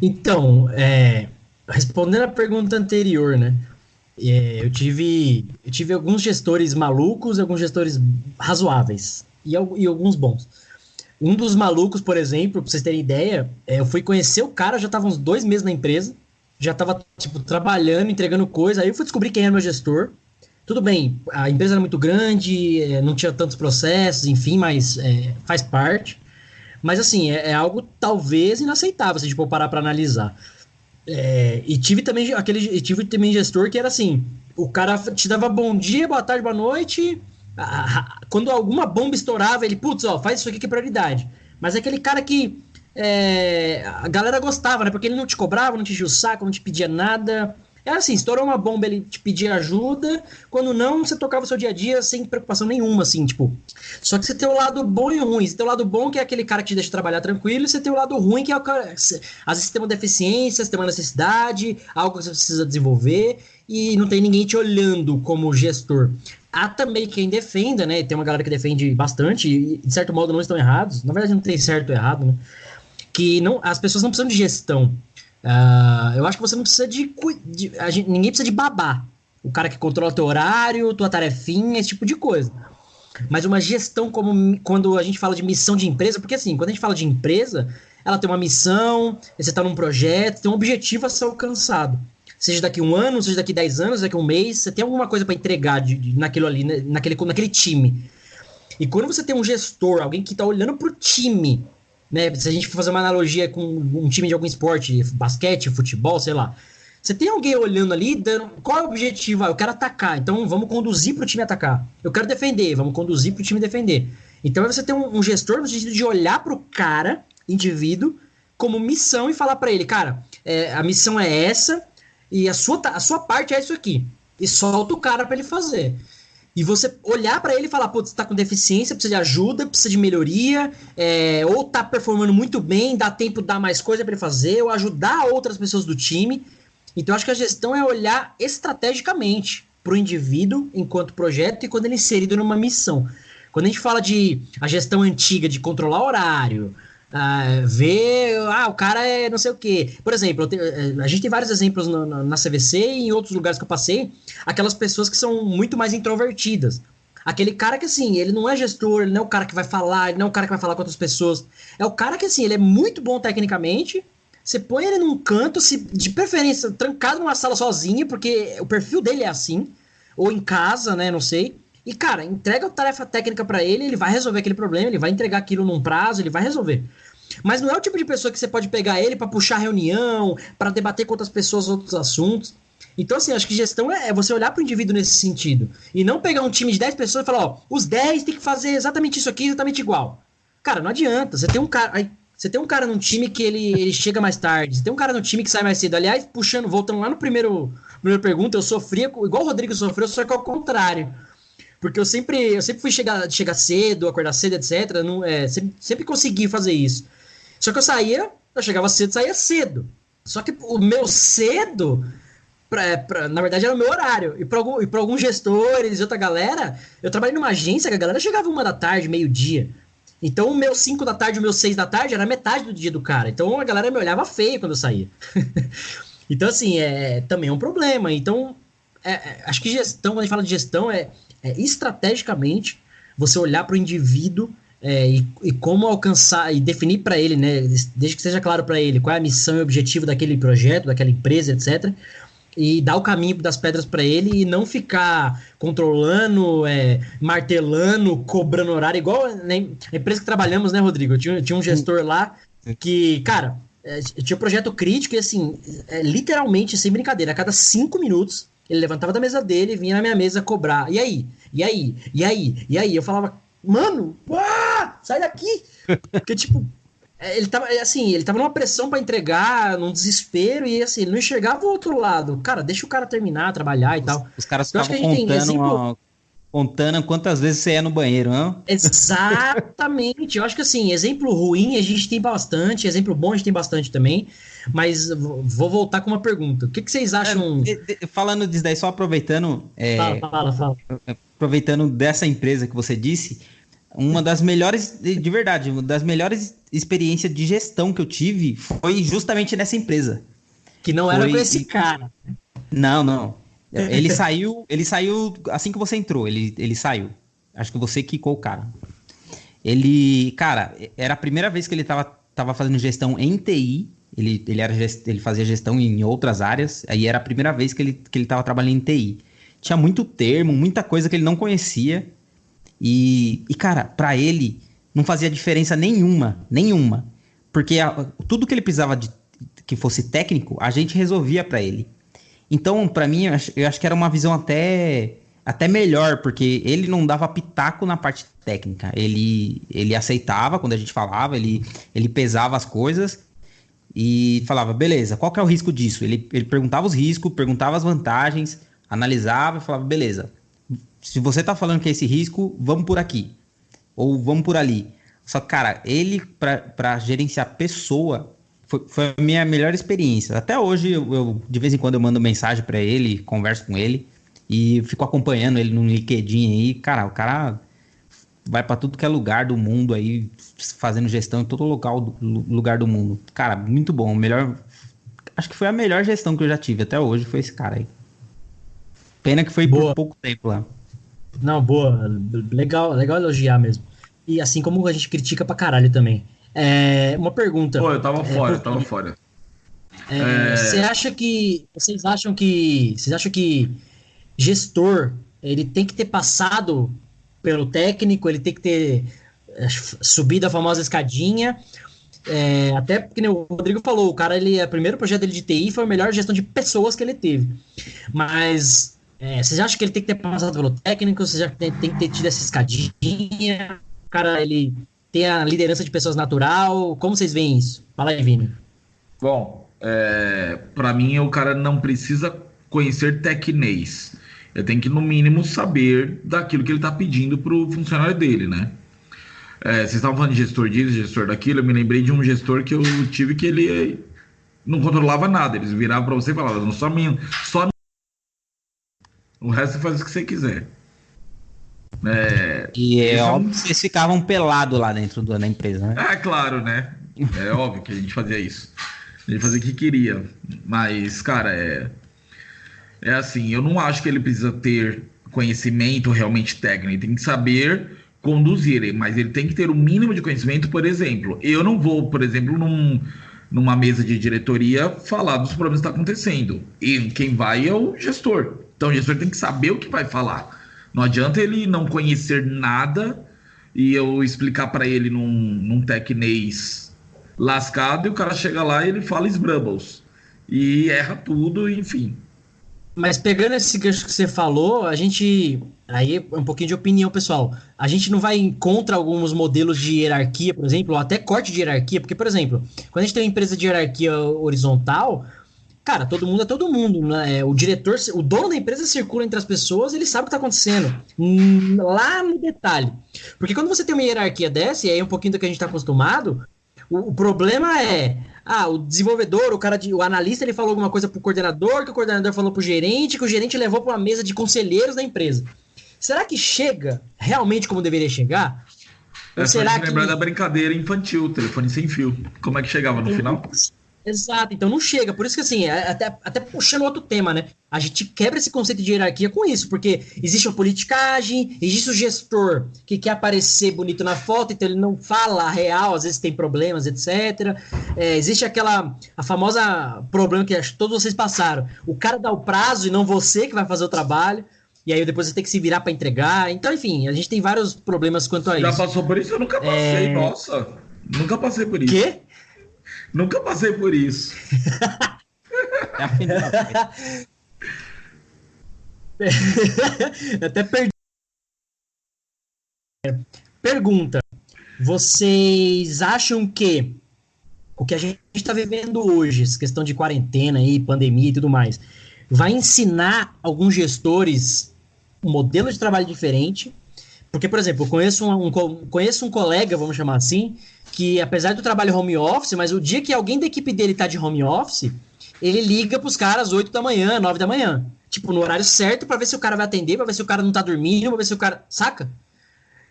Então, respondendo a pergunta anterior, né? Eu tive alguns gestores malucos e alguns gestores razoáveis. E alguns bons. Um dos malucos, por exemplo, pra vocês terem ideia, eu fui conhecer o cara, já tava uns 2 meses na empresa, já tava, tipo, trabalhando, entregando coisa, aí eu fui descobrir quem era meu gestor. Tudo bem, a empresa era muito grande, não tinha tantos processos, enfim, mas faz parte. Mas, assim, é algo talvez inaceitável, se a gente for parar pra analisar. E tive também gestor que era assim, o cara te dava bom dia, boa tarde, boa noite, quando alguma bomba estourava, ele, putz, faz isso aqui que é prioridade. Mas é aquele cara que a galera gostava, né, porque ele não te cobrava, não te enchia o saco, não te pedia nada. Era assim, estourou uma bomba, ele te pedia ajuda, quando não, você tocava o seu dia a dia sem preocupação nenhuma, assim, tipo. Só que você tem o lado bom e o ruim. Você tem o lado bom, que é aquele cara que te deixa trabalhar tranquilo, e você tem o lado ruim, que é o cara, às vezes você tem uma deficiência, você tem uma necessidade, algo que você precisa desenvolver, e não tem ninguém te olhando como gestor. Há também quem defenda, né, tem uma galera que defende bastante, e de certo modo não estão errados, na verdade não tem certo ou errado, né, que as pessoas não precisam de gestão. Eu acho que você não precisa ninguém precisa de babá. O cara que controla teu horário, tua tarefinha, esse tipo de coisa. Mas uma gestão, como quando a gente fala de missão de empresa, porque assim, quando a gente fala de empresa, ela tem uma missão, você está num projeto, tem um objetivo a ser alcançado. Seja daqui 1 ano, seja daqui 10 anos, daqui 1 mês, você tem alguma coisa para entregar naquilo ali, né, naquele time. E quando você tem um gestor, alguém que está olhando pro time, né, se a gente for fazer uma analogia com um time de algum esporte, basquete, futebol, sei lá, você tem alguém olhando ali, dando qual é o objetivo? Eu quero atacar, então vamos conduzir para o time atacar. Eu quero defender, vamos conduzir para o time defender. Então você tem um gestor no sentido de olhar para o cara, indivíduo, como missão e falar para ele, cara, a missão é essa e a sua parte é isso aqui. E solta o cara para ele fazer. E você olhar para ele e falar, putz, você tá com deficiência, precisa de ajuda, precisa de melhoria, ou tá performando muito bem, dá tempo de dar mais coisa para ele fazer, ou ajudar outras pessoas do time. Então, eu acho que a gestão é olhar estrategicamente para o indivíduo enquanto projeto e quando ele é inserido numa missão. Quando a gente fala de a gestão antiga de controlar horário, ver, o cara é não sei o quê. Por exemplo, a gente tem vários exemplos na CVC e em outros lugares que eu passei, aquelas pessoas que são muito mais introvertidas. Aquele cara que, assim, ele não é gestor, ele não é o cara que vai falar, ele não é o cara que vai falar com outras pessoas. É o cara que, assim, ele é muito bom tecnicamente. Você põe ele num canto, de preferência, trancado numa sala sozinho, porque o perfil dele é assim, ou em casa, né, não sei. E, cara, entrega a tarefa técnica pra ele, ele vai resolver aquele problema, ele vai entregar aquilo num prazo, ele vai resolver. Mas não é o tipo de pessoa que você pode pegar ele pra puxar reunião, pra debater com outras pessoas outros assuntos. Então, assim, acho que gestão é você olhar pro indivíduo nesse sentido. E não pegar um time de 10 pessoas e falar, os 10 tem que fazer exatamente isso aqui, exatamente igual. Cara, não adianta. Você tem um cara num time que ele chega mais tarde. Você tem um cara no time que sai mais cedo. Aliás, voltando lá no primeira pergunta, eu sofria, igual o Rodrigo sofreu, só que ao contrário. Porque eu sempre fui chegar cedo, acordar cedo, etc. Sempre consegui fazer isso. Só que eu chegava cedo, saía cedo. Só que o meu cedo, na verdade, era o meu horário. E para alguns gestores e outra galera, eu trabalhei numa agência que a galera chegava 1 da tarde, meio-dia. Então o meu 5 da tarde e o meu 6 da tarde era metade do dia do cara. Então a galera me olhava feio quando eu saía. Então, assim, também é um problema. Então, acho que gestão, quando a gente fala de gestão, estrategicamente você olhar para o indivíduo e como alcançar e definir para ele, né, desde que seja claro para ele qual é a missão e objetivo daquele projeto, daquela empresa, etc. E dar o caminho das pedras para ele e não ficar controlando, martelando, cobrando horário, igual na empresa que trabalhamos, né, Rodrigo? Eu tinha um gestor lá que, cara, tinha um projeto crítico e, assim, literalmente, sem brincadeira, a cada 5 minutos ele levantava da mesa dele e vinha na minha mesa cobrar. E aí? E aí? E aí? E aí? Eu falava, mano, sai daqui! Porque, tipo, ele tava numa pressão pra entregar, num desespero, e assim, ele não enxergava o outro lado. Cara, deixa o cara terminar, trabalhar e tal. Os caras ficavam contando Contando quantas vezes você é no banheiro, não? Exatamente. Eu acho que assim, exemplo ruim a gente tem bastante, exemplo bom a gente tem bastante também, mas vou voltar com uma pergunta. O que vocês acham? Falando disso daí, só aproveitando, Fala. aproveitando dessa empresa que você disse, uma das melhores, de verdade, uma das melhores experiências de gestão que eu tive foi justamente nessa empresa. Que não era com esse cara. Não. Ele saiu assim que você entrou, ele saiu. Acho que você quicou o cara. Cara, era a primeira vez que ele tava fazendo gestão em TI. Ele fazia gestão em outras áreas. Aí era a primeira vez que ele tava trabalhando em TI. Tinha muito termo, muita coisa que ele não conhecia. E cara, pra ele não fazia diferença nenhuma. Porque tudo que ele precisava que fosse técnico, a gente resolvia pra ele. Então, pra mim, eu acho que era uma visão até melhor, porque ele não dava pitaco na parte técnica. Ele aceitava quando a gente falava, ele pesava as coisas e falava, beleza, qual que é o risco disso? Ele perguntava os riscos, perguntava as vantagens, analisava e falava, beleza, se você tá falando que é esse risco, vamos por aqui. Ou vamos por ali. Só que, cara, ele, pra gerenciar pessoa... Foi a minha melhor experiência. Até hoje, eu de vez em quando eu mando mensagem pra ele, converso com ele e fico acompanhando ele no LinkedIn aí. Cara, o cara vai pra tudo que é lugar do mundo aí, fazendo gestão em todo lugar do mundo. Cara, muito bom. Acho que foi a melhor gestão que eu já tive até hoje, foi esse cara aí. Pena que foi por pouco tempo lá. Não, boa. Legal elogiar mesmo. E assim como a gente critica pra caralho também. Uma pergunta. Pô, eu tava fora. Vocês acham que gestor ele tem que ter passado pelo técnico, ele tem que ter subido a famosa escadinha? Até porque o Rodrigo falou, o cara, o primeiro projeto dele de TI foi a melhor gestão de pessoas que ele teve. Mas vocês acham que ele tem que ter passado pelo técnico? Vocês acham que tem que ter tido essa escadinha? O cara, ele tem a liderança de pessoas natural? Como vocês veem isso? Fala aí, Vini. Bom, para mim o cara não precisa conhecer tecnês. Ele tem que, no mínimo, saber daquilo que ele está pedindo para o funcionário dele, né? Vocês estavam falando de gestor disso, gestor daquilo. Eu me lembrei de um gestor que eu tive que ele não controlava nada. Eles viravam para você e falavam, só o resto você faz o que você quiser. Óbvio que vocês ficavam pelados lá dentro da empresa, né? Claro, né? É óbvio que a gente fazia isso. A gente fazia o que queria. Mas, cara, é assim, eu não acho que ele precisa ter conhecimento realmente técnico. Ele tem que saber conduzir, mas ele tem que ter o mínimo de conhecimento. Por exemplo, eu não vou, por exemplo, numa mesa de diretoria falar dos problemas que estão acontecendo. E quem vai é o gestor. Então o gestor tem que saber o que vai falar. Não adianta ele não conhecer nada e eu explicar para ele num tecnês lascado e o cara chega lá e ele fala esbrubbles e erra tudo, enfim. Mas pegando esse gancho que você falou, aí é um pouquinho de opinião, pessoal. A gente não vai contra alguns modelos de hierarquia, por exemplo, ou até corte de hierarquia, porque, por exemplo, quando a gente tem uma empresa de hierarquia horizontal, cara, todo mundo é todo mundo, né? O diretor, o dono da empresa circula entre as pessoas, ele sabe o que está acontecendo, lá no detalhe. Porque quando você tem uma hierarquia dessa, e aí é um pouquinho do que a gente está acostumado, o problema é, o desenvolvedor, o analista, ele falou alguma coisa pro coordenador, que o coordenador falou pro gerente, que o gerente levou para uma mesa de conselheiros da empresa. Será que chega realmente como deveria chegar? Ou será que... lembrar da brincadeira infantil, telefone sem fio. Como é que chegava no final? Exato, então não chega. Por isso que, assim, até puxando outro tema, né? A gente quebra esse conceito de hierarquia com isso, porque existe a politicagem, existe o gestor que quer aparecer bonito na foto, então ele não fala a real, às vezes tem problemas, etc. Existe a famosa problema que acho que todos vocês passaram. O cara dá o prazo e não você que vai fazer o trabalho, e aí depois você tem que se virar para entregar. Então, enfim, a gente tem vários problemas quanto a isso. Já passou por isso? Eu nunca passei, nossa. Nunca passei por isso. Quê? Nunca passei por isso. Até perdi. Pergunta: vocês acham que o que a gente está vivendo hoje, essa questão de quarentena aí, pandemia e tudo mais, vai ensinar alguns gestores um modelo de trabalho diferente. Porque, por exemplo, eu conheço um colega, vamos chamar assim, que apesar do trabalho home office, mas o dia que alguém da equipe dele tá de home office, ele liga pros caras às 8 da manhã, 9 da manhã. Tipo, no horário certo, pra ver se o cara vai atender, pra ver se o cara não tá dormindo, pra ver se o cara... Saca?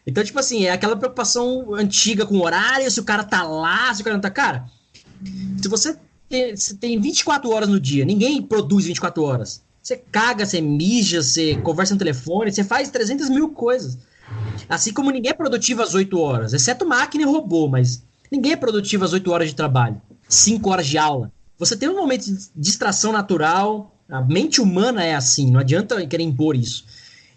Então, tipo assim, é aquela preocupação antiga com o horário, se o cara tá lá, se o cara não tá... Cara, se você tem 24 horas no dia, ninguém produz 24 horas. Você caga, você mija, você conversa no telefone, você faz 300 mil coisas. Assim como ninguém é produtivo às 8 horas, exceto máquina e robô, mas ninguém é produtivo às 8 horas de trabalho, 5 horas de aula. Você tem um momento de distração natural, a mente humana é assim, não adianta querer impor isso.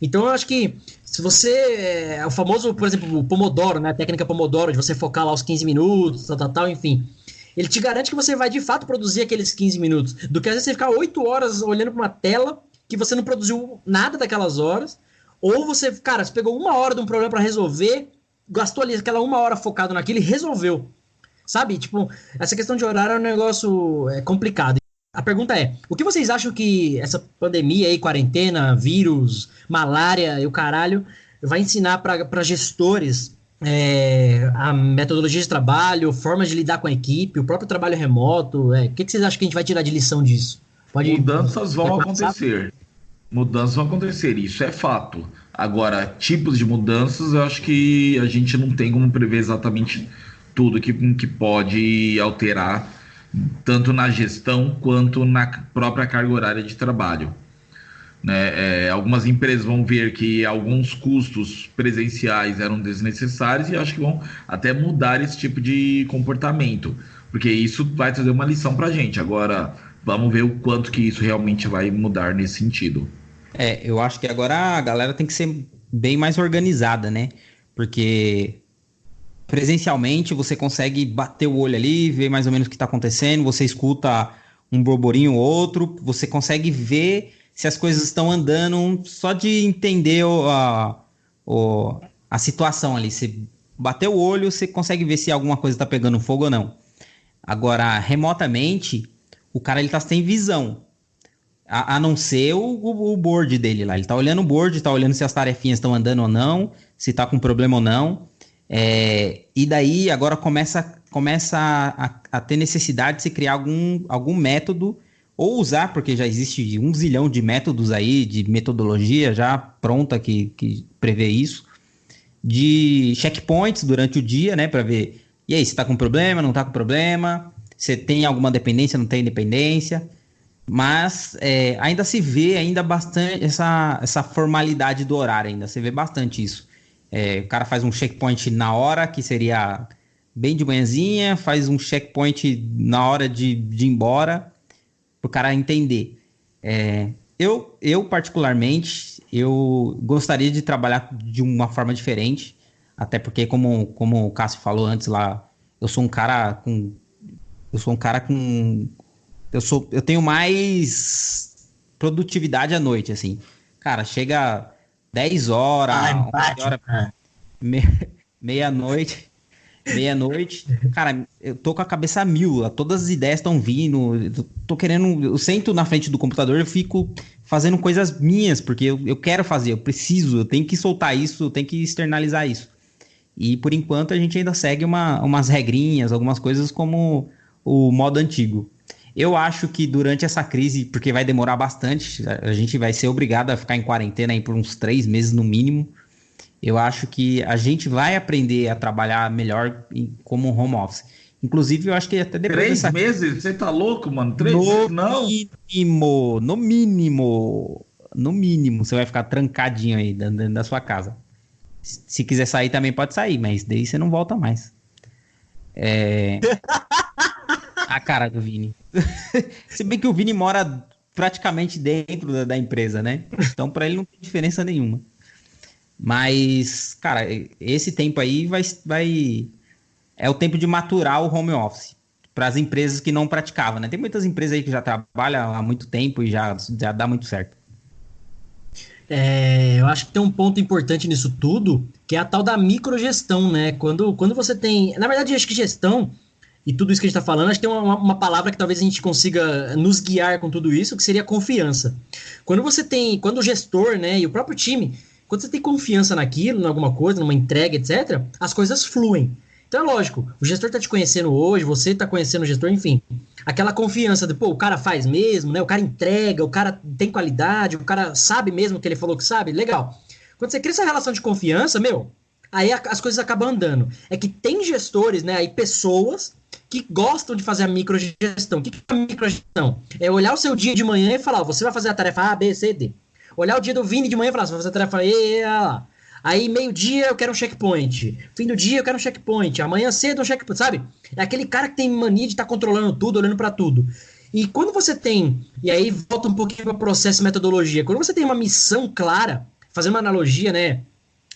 Então eu acho que se você, o famoso, por exemplo, o Pomodoro, né, a técnica Pomodoro, de você focar lá os 15 minutos, tal, enfim, ele te garante que você vai de fato produzir aqueles 15 minutos, do que às vezes você ficar 8 horas olhando para uma tela que você não produziu nada daquelas horas, ou você, cara, você pegou 1 hora de um problema para resolver, gastou ali aquela 1 hora focado naquilo e resolveu. Sabe? Tipo, essa questão de horário é um negócio complicado. A pergunta é, o que vocês acham que essa pandemia aí, quarentena, vírus, malária e o caralho, vai ensinar para gestores a metodologia de trabalho, formas de lidar com a equipe, o próprio trabalho remoto? O que vocês acham que a gente vai tirar de lição disso? Mudanças vão acontecer. Mudanças vão acontecer, isso é fato. Agora, tipos de mudanças, eu acho que a gente não tem como prever exatamente tudo que pode alterar, tanto na gestão quanto na própria carga horária de trabalho. Né? Algumas empresas vão ver que alguns custos presenciais eram desnecessários e acho que vão até mudar esse tipo de comportamento, porque isso vai trazer uma lição para a gente. Agora, vamos ver o quanto que isso realmente vai mudar nesse sentido. Eu acho que agora a galera tem que ser bem mais organizada, né? Porque presencialmente você consegue bater o olho ali, ver mais ou menos o que está acontecendo, você escuta um borborinho ou outro, você consegue ver se as coisas estão andando só de entender a situação ali. Você bater o olho, você consegue ver se alguma coisa está pegando fogo ou não. Agora, remotamente, o cara ele tá sem visão. A não ser o board dele lá. Ele tá olhando o board, tá olhando se as tarefinhas estão andando ou não, se tá com problema ou não. E daí agora começa a ter necessidade de se criar algum método, ou usar, porque já existe 1 zilhão de métodos aí, de metodologia já pronta que prevê isso, de checkpoints durante o dia, né, para ver, e aí, você tá com problema, não tá com problema, você tem alguma dependência, não tem dependência, mas ainda se vê ainda bastante essa formalidade do horário ainda, você vê bastante isso. O cara faz um checkpoint na hora, que seria bem de manhãzinha, faz um checkpoint na hora de ir embora, para o cara entender. Eu particularmente, eu gostaria de trabalhar de uma forma diferente, até porque, como o Cássio falou antes lá, eu tenho mais produtividade à noite, assim. Cara, chega 10 horas, 11 horas, meia-noite, cara, eu tô com a cabeça a mil, todas as ideias estão vindo, eu sento na frente do computador, eu fico fazendo coisas minhas, porque eu quero fazer, eu tenho que soltar isso, eu tenho que externalizar isso. E por enquanto a gente ainda segue umas regrinhas, algumas coisas como o modo antigo. Eu acho que durante essa crise, porque vai demorar bastante, a gente vai ser obrigado a ficar em quarentena aí por uns 3 meses no mínimo. Eu acho que a gente vai aprender a trabalhar melhor como home office. Inclusive, eu acho que até depois 3 meses? Você tá louco, mano? 3 meses? Não. No mínimo, você vai ficar trancadinho aí dentro da sua casa. Se quiser sair, também pode sair, mas daí você não volta mais. A cara do Vini. Se bem que o Vini mora praticamente dentro da empresa, né? Então, para ele não tem diferença nenhuma. Mas, cara, esse tempo aí é o tempo de maturar o home office para as empresas que não praticavam, né? Tem muitas empresas aí que já trabalham há muito tempo e já dá muito certo. Eu acho que tem um ponto importante nisso tudo, que é a tal da microgestão, né? Quando você tem... Na verdade, acho que gestão e tudo isso que a gente está falando, acho que tem uma palavra que talvez a gente consiga nos guiar com tudo isso, que seria confiança. Quando o gestor, né, e o próprio time, quando você tem confiança naquilo, em alguma coisa, numa entrega, etc., as coisas fluem. Então é lógico, o gestor está te conhecendo hoje, você está conhecendo o gestor, enfim. Aquela confiança de, pô, o cara faz mesmo, né? O cara entrega, o cara tem qualidade, o cara sabe mesmo o que ele falou que sabe, legal. Quando você cria essa relação de confiança, aí as coisas acabam andando. É que tem gestores, né, aí pessoas que gostam de fazer a microgestão. O que é a microgestão? É olhar o seu dia de manhã e falar, ó, você vai fazer a tarefa A, B, C, D. Olhar o dia do Vini de manhã e falar, você vai fazer a tarefa E, A, lá. Aí meio-dia eu quero um checkpoint. Fim do dia eu quero um checkpoint. Amanhã cedo um checkpoint, sabe? É aquele cara que tem mania de estar controlando tudo, olhando para tudo. E quando você tem, e aí volta um pouquinho para o processo e metodologia, quando você tem uma missão clara, fazendo uma analogia, né,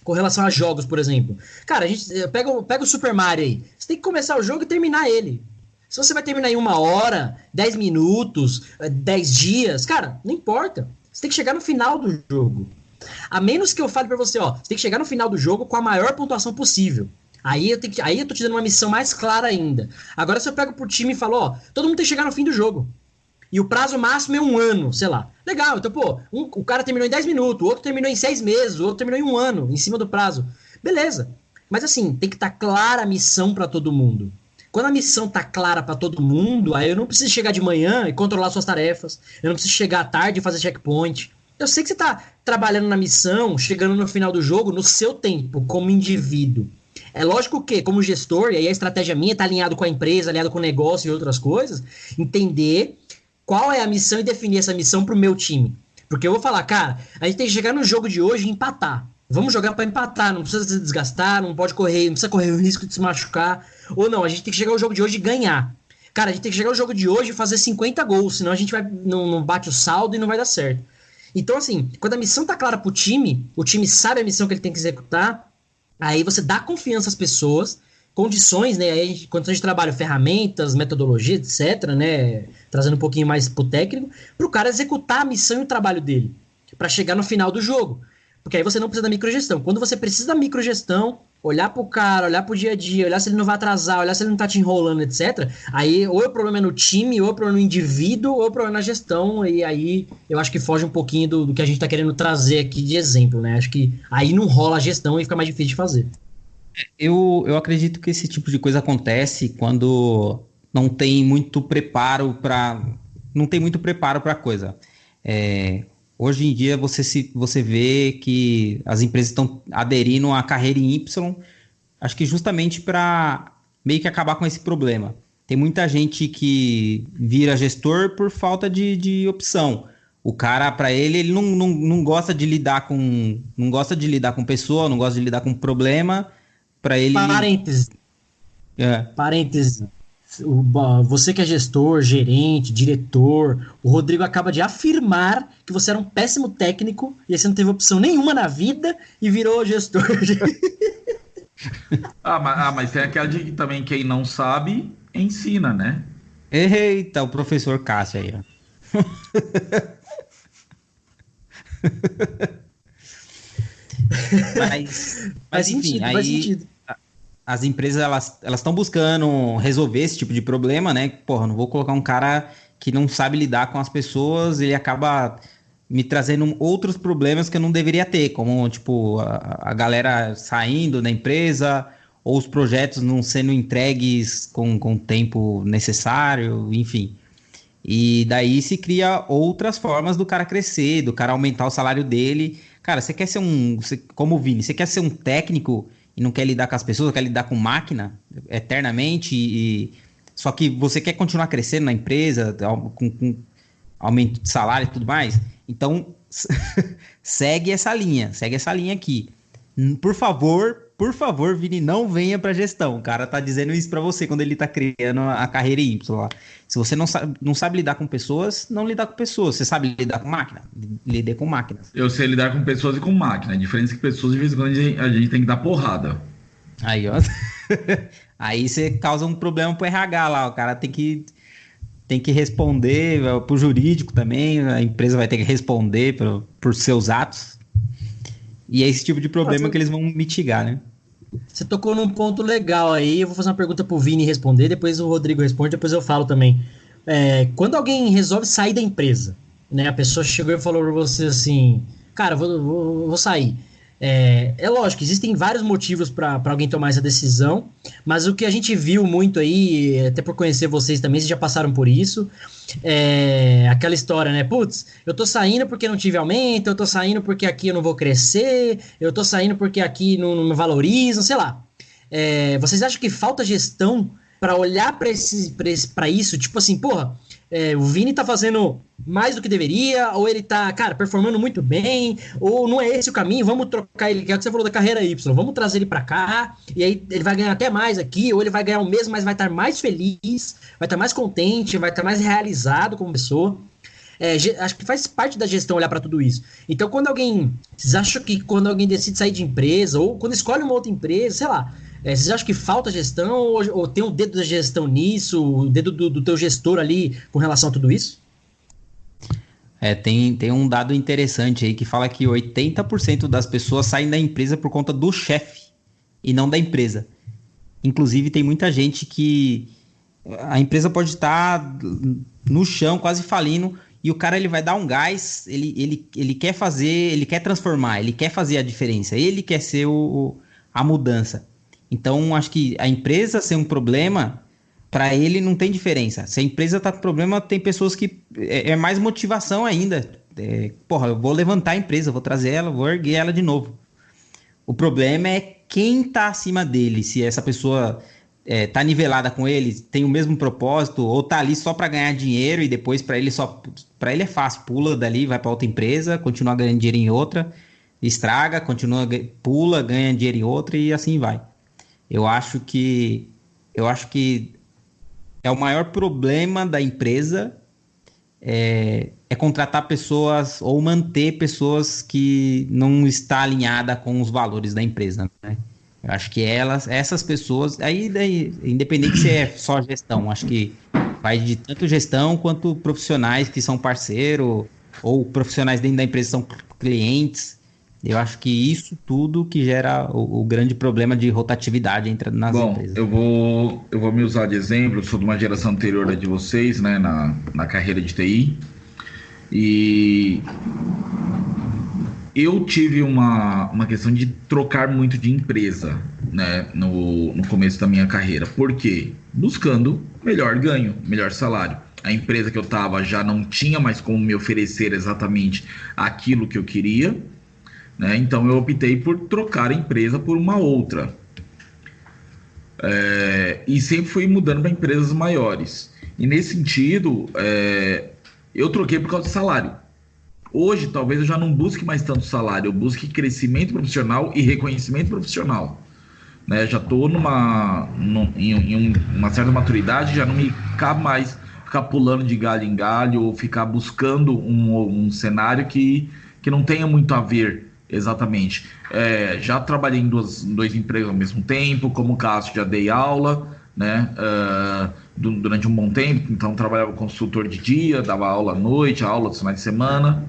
com relação a jogos, por exemplo. Cara, pega o Super Mario aí. Você tem que começar o jogo e terminar ele. Se você vai terminar em 1 hora, 10 minutos, 10 dias, cara, não importa. Você tem que chegar no final do jogo. A menos que eu fale pra você, ó, você tem que chegar no final do jogo com a maior pontuação possível. Aí eu tô te dando uma missão mais clara ainda. Agora se eu pego pro time e falo, ó, todo mundo tem que chegar no fim do jogo. E o prazo máximo é 1 ano, sei lá. Legal, então, pô, o cara terminou em 10 minutos, o outro terminou em 6 meses, o outro terminou em 1 ano, em cima do prazo. Beleza. Mas assim, tem que estar clara a missão pra todo mundo. Quando a missão tá clara pra todo mundo, aí eu não preciso chegar de manhã e controlar suas tarefas. Eu não preciso chegar à tarde e fazer checkpoint. Eu sei que você tá trabalhando na missão, chegando no final do jogo, no seu tempo, como indivíduo. É lógico que, como gestor, e aí a estratégia minha tá alinhado com a empresa, alinhado com o negócio e outras coisas, entender qual é a missão e definir essa missão pro meu time. Porque eu vou falar, cara, a gente tem que chegar no jogo de hoje e empatar. Vamos jogar para empatar, não precisa se desgastar, não precisa correr o risco de se machucar. Ou não, a gente tem que chegar no jogo de hoje e ganhar. Cara, a gente tem que chegar no jogo de hoje e fazer 50 gols, senão a gente não bate o saldo e não vai dar certo. Então, assim, quando a missão tá clara pro time, o time sabe a missão que ele tem que executar, aí você dá confiança às pessoas, condições, né, aí, condições de trabalho, ferramentas, metodologia, etc, né, trazendo um pouquinho mais pro técnico, pro cara executar a missão e o trabalho dele, para chegar no final do jogo. Porque aí você não precisa da microgestão. Quando você precisa da microgestão, olhar pro cara, olhar pro dia a dia, olhar se ele não vai atrasar, olhar se ele não tá te enrolando, etc. Aí ou o problema é no time, ou o problema é no indivíduo, ou o problema é na gestão. E aí eu acho que foge um pouquinho do que a gente tá querendo trazer aqui de exemplo, né? Acho que aí não rola a gestão e fica mais difícil de fazer. Eu acredito que esse tipo de coisa acontece quando não tem muito preparo para a coisa. Hoje em dia você vê que as empresas estão aderindo à carreira em Y, acho que justamente para meio que acabar com esse problema. Tem muita gente que vira gestor por falta de opção. O cara, para ele não gosta de lidar com pessoa, não gosta de lidar com problema. Para ele. Parênteses. Você que é gestor, gerente, diretor, o Rodrigo acaba de afirmar que você era um péssimo técnico e você não teve opção nenhuma na vida e virou gestor. Mas tem aquela de que também quem não sabe, ensina, né? Eita, o professor Cássio aí, ó. mas enfim, faz sentido. As empresas, elas estão buscando resolver esse tipo de problema, né? Porra, não vou colocar um cara que não sabe lidar com as pessoas, ele acaba me trazendo outros problemas que eu não deveria ter, como, tipo, a galera saindo da empresa, ou os projetos não sendo entregues com o tempo necessário, enfim. E daí se cria outras formas do cara crescer, do cara aumentar o salário dele. Cara, você quer ser como o Vini, você quer ser um técnico e não quer lidar com as pessoas, quer lidar com máquina eternamente, só que você quer continuar crescendo na empresa, com aumento de salário e tudo mais, então segue essa linha aqui. Por favor, Vini, não venha pra gestão. O cara tá dizendo isso pra você quando ele tá criando a carreira Y lá. Se você não sabe lidar com pessoas, não lidar com pessoas. Você sabe lidar com máquina? Lide com máquinas. Eu sei lidar com pessoas e com máquina. A diferença é que pessoas, de vez em quando, a gente tem que dar porrada. Aí, ó. Aí você causa um problema pro RH lá. O cara tem que responder pro jurídico também. A empresa vai ter que responder por seus atos. E é esse tipo de problema que eles vão mitigar, né? Você tocou num ponto legal aí. Eu vou fazer uma pergunta pro Vini responder, depois o Rodrigo responde, depois eu falo também. Quando alguém resolve sair da empresa, né? A pessoa chegou e falou pra você assim, cara, vou sair. É lógico, existem vários motivos para alguém tomar essa decisão, mas o que a gente viu muito aí, até por conhecer vocês também, vocês já passaram por isso, aquela história, né? Putz, eu tô saindo porque não tive aumento, eu tô saindo porque aqui eu não vou crescer, eu tô saindo porque aqui não me valorizam, sei lá. Vocês acham que falta gestão para olhar para isso? Tipo assim, porra, o Vini tá fazendo mais do que deveria, ou ele tá, cara, performando muito bem, ou não é esse o caminho, vamos trocar ele, que é o que você falou da carreira Y, vamos trazer ele para cá, e aí ele vai ganhar até mais aqui, ou ele vai ganhar o mesmo, mas vai estar mais feliz, vai estar mais contente, vai estar mais realizado como pessoa. Acho que faz parte da gestão olhar para tudo isso. Então, vocês acham que quando alguém decide sair de empresa, ou quando escolhe uma outra empresa, sei lá, vocês acham que falta gestão, ou tem um dedo da gestão nisso, o dedo do teu gestor ali com relação a tudo isso? Tem um dado interessante aí que fala que 80% das pessoas saem da empresa por conta do chefe e não da empresa. Inclusive, tem muita gente que a empresa pode estar no chão, quase falindo, e o cara ele vai dar um gás, ele quer fazer, ele quer transformar, ele quer fazer a diferença, ele quer ser a mudança. Então, acho que a empresa ser um problema, para ele não tem diferença. Se a empresa tá com problema, tem pessoas que é mais motivação ainda. Eu vou levantar a empresa, vou trazer ela, vou erguer ela de novo. O problema é quem tá acima dele, se essa pessoa tá nivelada com ele, tem o mesmo propósito, ou tá ali só para ganhar dinheiro e depois para ele é fácil, pula dali, vai para outra empresa, continua ganhando dinheiro em outra, estraga, pula, ganha dinheiro em outra e assim vai. Eu acho que é o maior problema da empresa é contratar pessoas ou manter pessoas que não está alinhada com os valores da empresa, né? Eu acho que essas pessoas, daí, independente se é só gestão, acho que vai de tanto gestão quanto profissionais que são parceiro ou profissionais dentro da empresa são clientes. Eu acho que isso tudo que gera o grande problema de rotatividade nas empresas. Eu vou me usar de exemplo, eu sou de uma geração anterior à de vocês, né, na carreira de TI, e eu tive uma questão de trocar muito de empresa, né, no começo da minha carreira. Por quê? Buscando melhor ganho, melhor salário. A empresa que eu estava já não tinha mais como me oferecer exatamente aquilo que eu queria, né? Então eu optei por trocar a empresa por uma outra. E sempre fui mudando para empresas maiores. E nesse sentido, eu troquei por causa do salário. Hoje, talvez eu já não busque mais tanto salário, eu busque crescimento profissional e reconhecimento profissional, né? Já estou em uma certa maturidade, já não me cabe mais ficar pulando de galho em galho ou ficar buscando um cenário que não tenha muito a ver exatamente. Já trabalhei em dois empregos ao mesmo tempo, como caso, já dei aula, né? Durante um bom tempo, então trabalhava consultor de dia, dava aula à noite, aula dos finais de semana,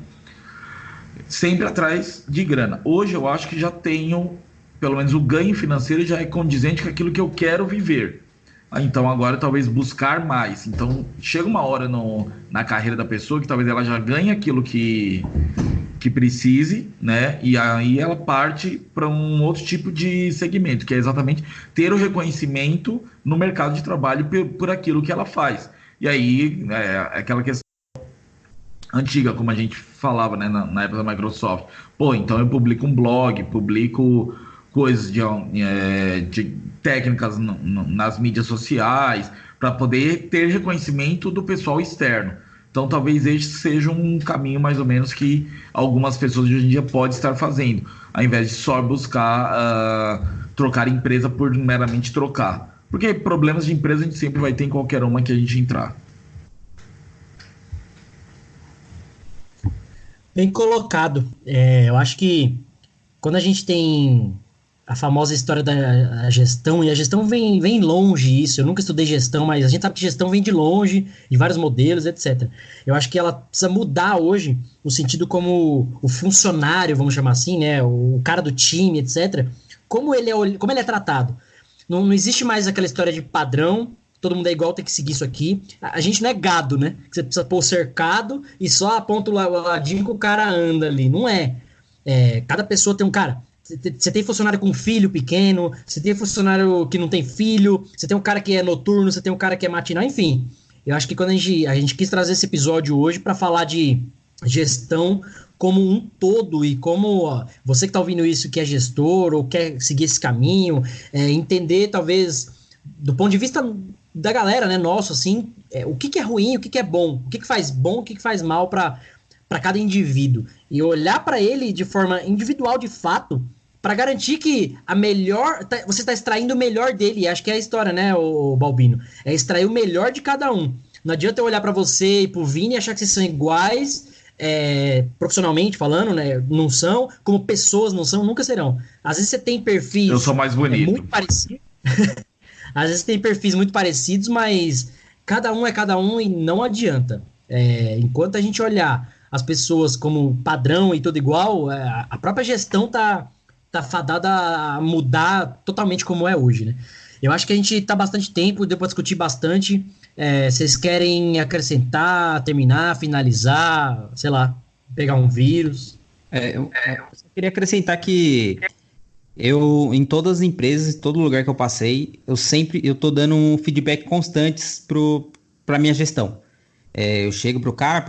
sempre atrás de grana. Hoje eu acho que já tenho, pelo menos o ganho financeiro já é condizente com aquilo que eu quero viver. Então agora talvez buscar mais. Então chega uma hora na carreira da pessoa que talvez ela já ganhe aquilo que precise, né? E aí ela parte para um outro tipo de segmento, que é exatamente ter o reconhecimento no mercado de trabalho por aquilo que ela faz. E aí aquela questão antiga, como a gente falava, né, na época da Microsoft. Então eu publico um blog, publico coisas de técnicas nas mídias sociais, para poder ter reconhecimento do pessoal externo. Então talvez este seja um caminho mais ou menos que algumas pessoas de hoje em dia podem estar fazendo, ao invés de só buscar trocar empresa por meramente trocar. Porque problemas de empresa a gente sempre vai ter em qualquer uma que a gente entrar. Bem colocado. Eu acho que quando a gente tem a famosa história da gestão, e a gestão vem longe isso, eu nunca estudei gestão, mas a gente sabe que gestão vem de longe, de vários modelos, etc. Eu acho que ela precisa mudar hoje, no sentido como o funcionário, vamos chamar assim, né, o cara do time, etc., como ele é tratado. Não existe mais aquela história de padrão, todo mundo é igual, tem que seguir isso aqui. A gente não é gado, né? Que você precisa pôr o cercado e só aponta o ladinho que o cara anda ali. Não é. Cada pessoa tem um cara. Você tem funcionário com filho pequeno, você tem funcionário que não tem filho, você tem um cara que é noturno, você tem um cara que é matinal, enfim. Eu acho que quando a gente quis trazer esse episódio hoje para falar de gestão como um todo e como você que está ouvindo isso que é gestor ou quer seguir esse caminho, entender talvez do ponto de vista da galera, né, nosso, assim, o que é ruim, o que é bom, o que faz bom, o que faz mal para cada indivíduo e olhar para ele de forma individual de fato para garantir que você está extraindo o melhor dele. E acho que é a história, né, o Balbino? É extrair o melhor de cada um. Não adianta eu olhar para você e pro Vini e achar que vocês são iguais, profissionalmente falando, né? Não são, como pessoas não são, nunca serão. Às vezes você tem perfis... Eu sou mais bonito. Muito parecidos. Às vezes tem perfis muito parecidos, mas cada um é cada um e não adianta. Enquanto a gente olhar as pessoas como padrão e tudo igual, a própria gestão tá fadada a mudar totalmente como é hoje, né? Eu acho que a gente tá bastante tempo, deu para discutir bastante. Vocês querem acrescentar, terminar, finalizar, sei lá, pegar um vírus? Eu só queria acrescentar que eu, em todas as empresas, em todo lugar que eu passei, eu tô dando um feedback constantes pra minha gestão. Eu chego pro cara,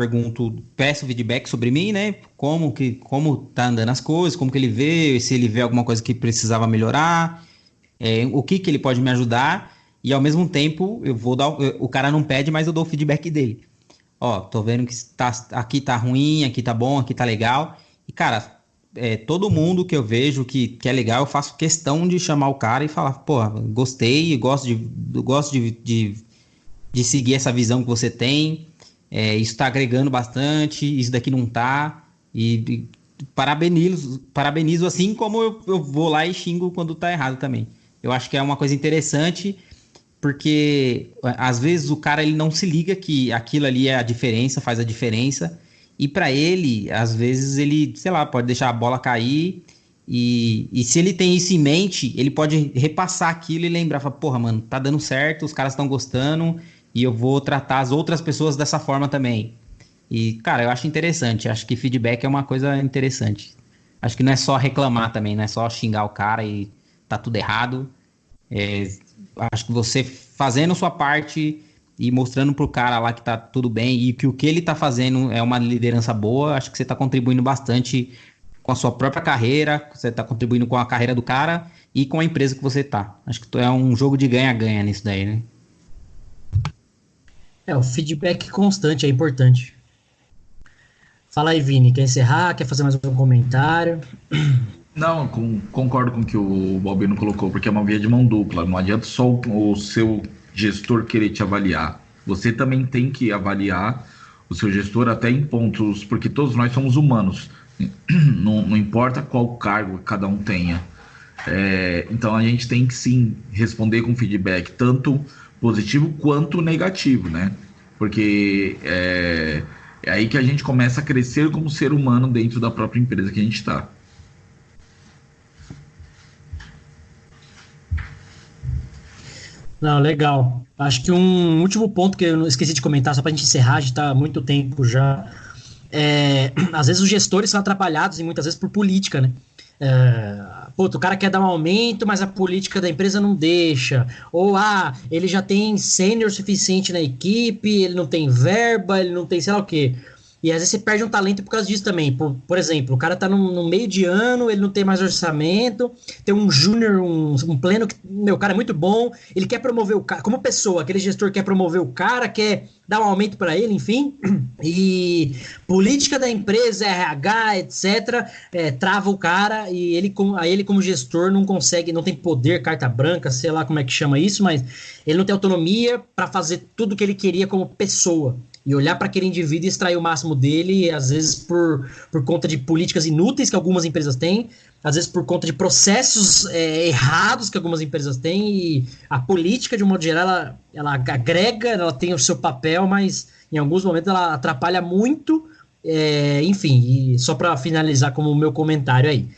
peço feedback sobre mim, né? Como tá andando as coisas, como que ele vê, se ele vê alguma coisa que precisava melhorar, o que ele pode me ajudar, e ao mesmo tempo eu vou dar. O cara não pede, mas eu dou o feedback dele. Ó, tô vendo que aqui tá ruim, aqui tá bom, aqui tá legal. E, cara, todo mundo que eu vejo que é legal, eu faço questão de chamar o cara e falar, pô, gostei, gosto de seguir essa visão que você tem. Isso está agregando bastante, isso daqui não tá, e parabenizo assim como eu vou lá e xingo quando tá errado também. Eu acho que é uma coisa interessante, porque às vezes o cara ele não se liga que aquilo ali é a diferença, faz a diferença, e para ele, às vezes ele, sei lá, pode deixar a bola cair, e se ele tem isso em mente, ele pode repassar aquilo e lembrar, fala, porra, mano, tá dando certo, os caras estão gostando, e eu vou tratar as outras pessoas dessa forma também. E, cara, eu acho interessante. Acho que feedback é uma coisa interessante. Acho que não é só reclamar também, não é só xingar o cara e tá tudo errado. Acho que você fazendo sua parte e mostrando pro cara lá que tá tudo bem e que o que ele tá fazendo é uma liderança boa, acho que você tá contribuindo bastante com a sua própria carreira, você tá contribuindo com a carreira do cara e com a empresa que você tá. Acho que é um jogo de ganha-ganha nisso daí, né? O feedback constante é importante. Fala aí, Vini, quer encerrar? Quer fazer mais um comentário? Não, concordo com o que o Balbino colocou, porque é uma via de mão dupla. Não adianta só o seu gestor querer te avaliar. Você também tem que avaliar o seu gestor até em pontos, porque todos nós somos humanos. Não importa qual cargo cada um tenha. Então a gente tem que sim responder com feedback, tanto positivo quanto negativo, né? Porque é aí que a gente começa a crescer como ser humano dentro da própria empresa que a gente está. Não, legal. Acho que um último ponto que eu esqueci de comentar, só para a gente encerrar, a gente está há muito tempo já. Às vezes os gestores são atrapalhados e muitas vezes por política, né? O cara quer dar um aumento, mas a política da empresa não deixa. Ou, ele já tem sênior suficiente na equipe, ele não tem verba, ele não tem sei lá o quê. E às vezes você perde um talento por causa disso também. Por exemplo, o cara tá no meio de ano, ele não tem mais orçamento, tem um júnior, um pleno, que, o cara é muito bom, ele quer promover o cara, como pessoa, aquele gestor quer promover o cara, quer dar um aumento para ele, enfim. E política da empresa, RH, etc., trava o cara e ele como gestor não consegue, não tem poder, carta branca, sei lá como é que chama isso, mas ele não tem autonomia para fazer tudo o que ele queria como pessoa. E olhar para aquele indivíduo e extrair o máximo dele, às vezes por conta de políticas inúteis que algumas empresas têm, às vezes por conta de processos errados que algumas empresas têm, e a política, de um modo geral, ela agrega, ela tem o seu papel, mas em alguns momentos ela atrapalha muito, enfim, e só para finalizar como o meu comentário aí.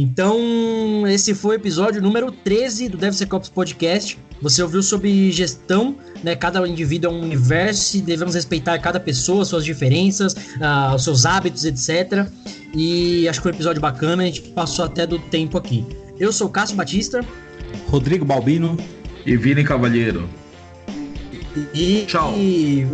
Então, esse foi o episódio número 13 do DevSecOps Podcast. Você ouviu sobre gestão, né? Cada indivíduo é um universo e devemos respeitar cada pessoa, suas diferenças, os seus hábitos, etc. E acho que foi um episódio bacana, a gente passou até do tempo aqui. Eu sou o Cássio Batista. Rodrigo Balbino. E Vini Cavalheiro. E tchau. E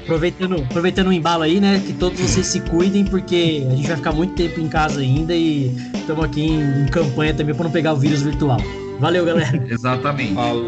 aproveitando o embalo aí, né? Que todos vocês se cuidem, porque a gente vai ficar muito tempo em casa ainda e estamos aqui em campanha também para não pegar o vírus virtual. Valeu, galera. Exatamente. Falou.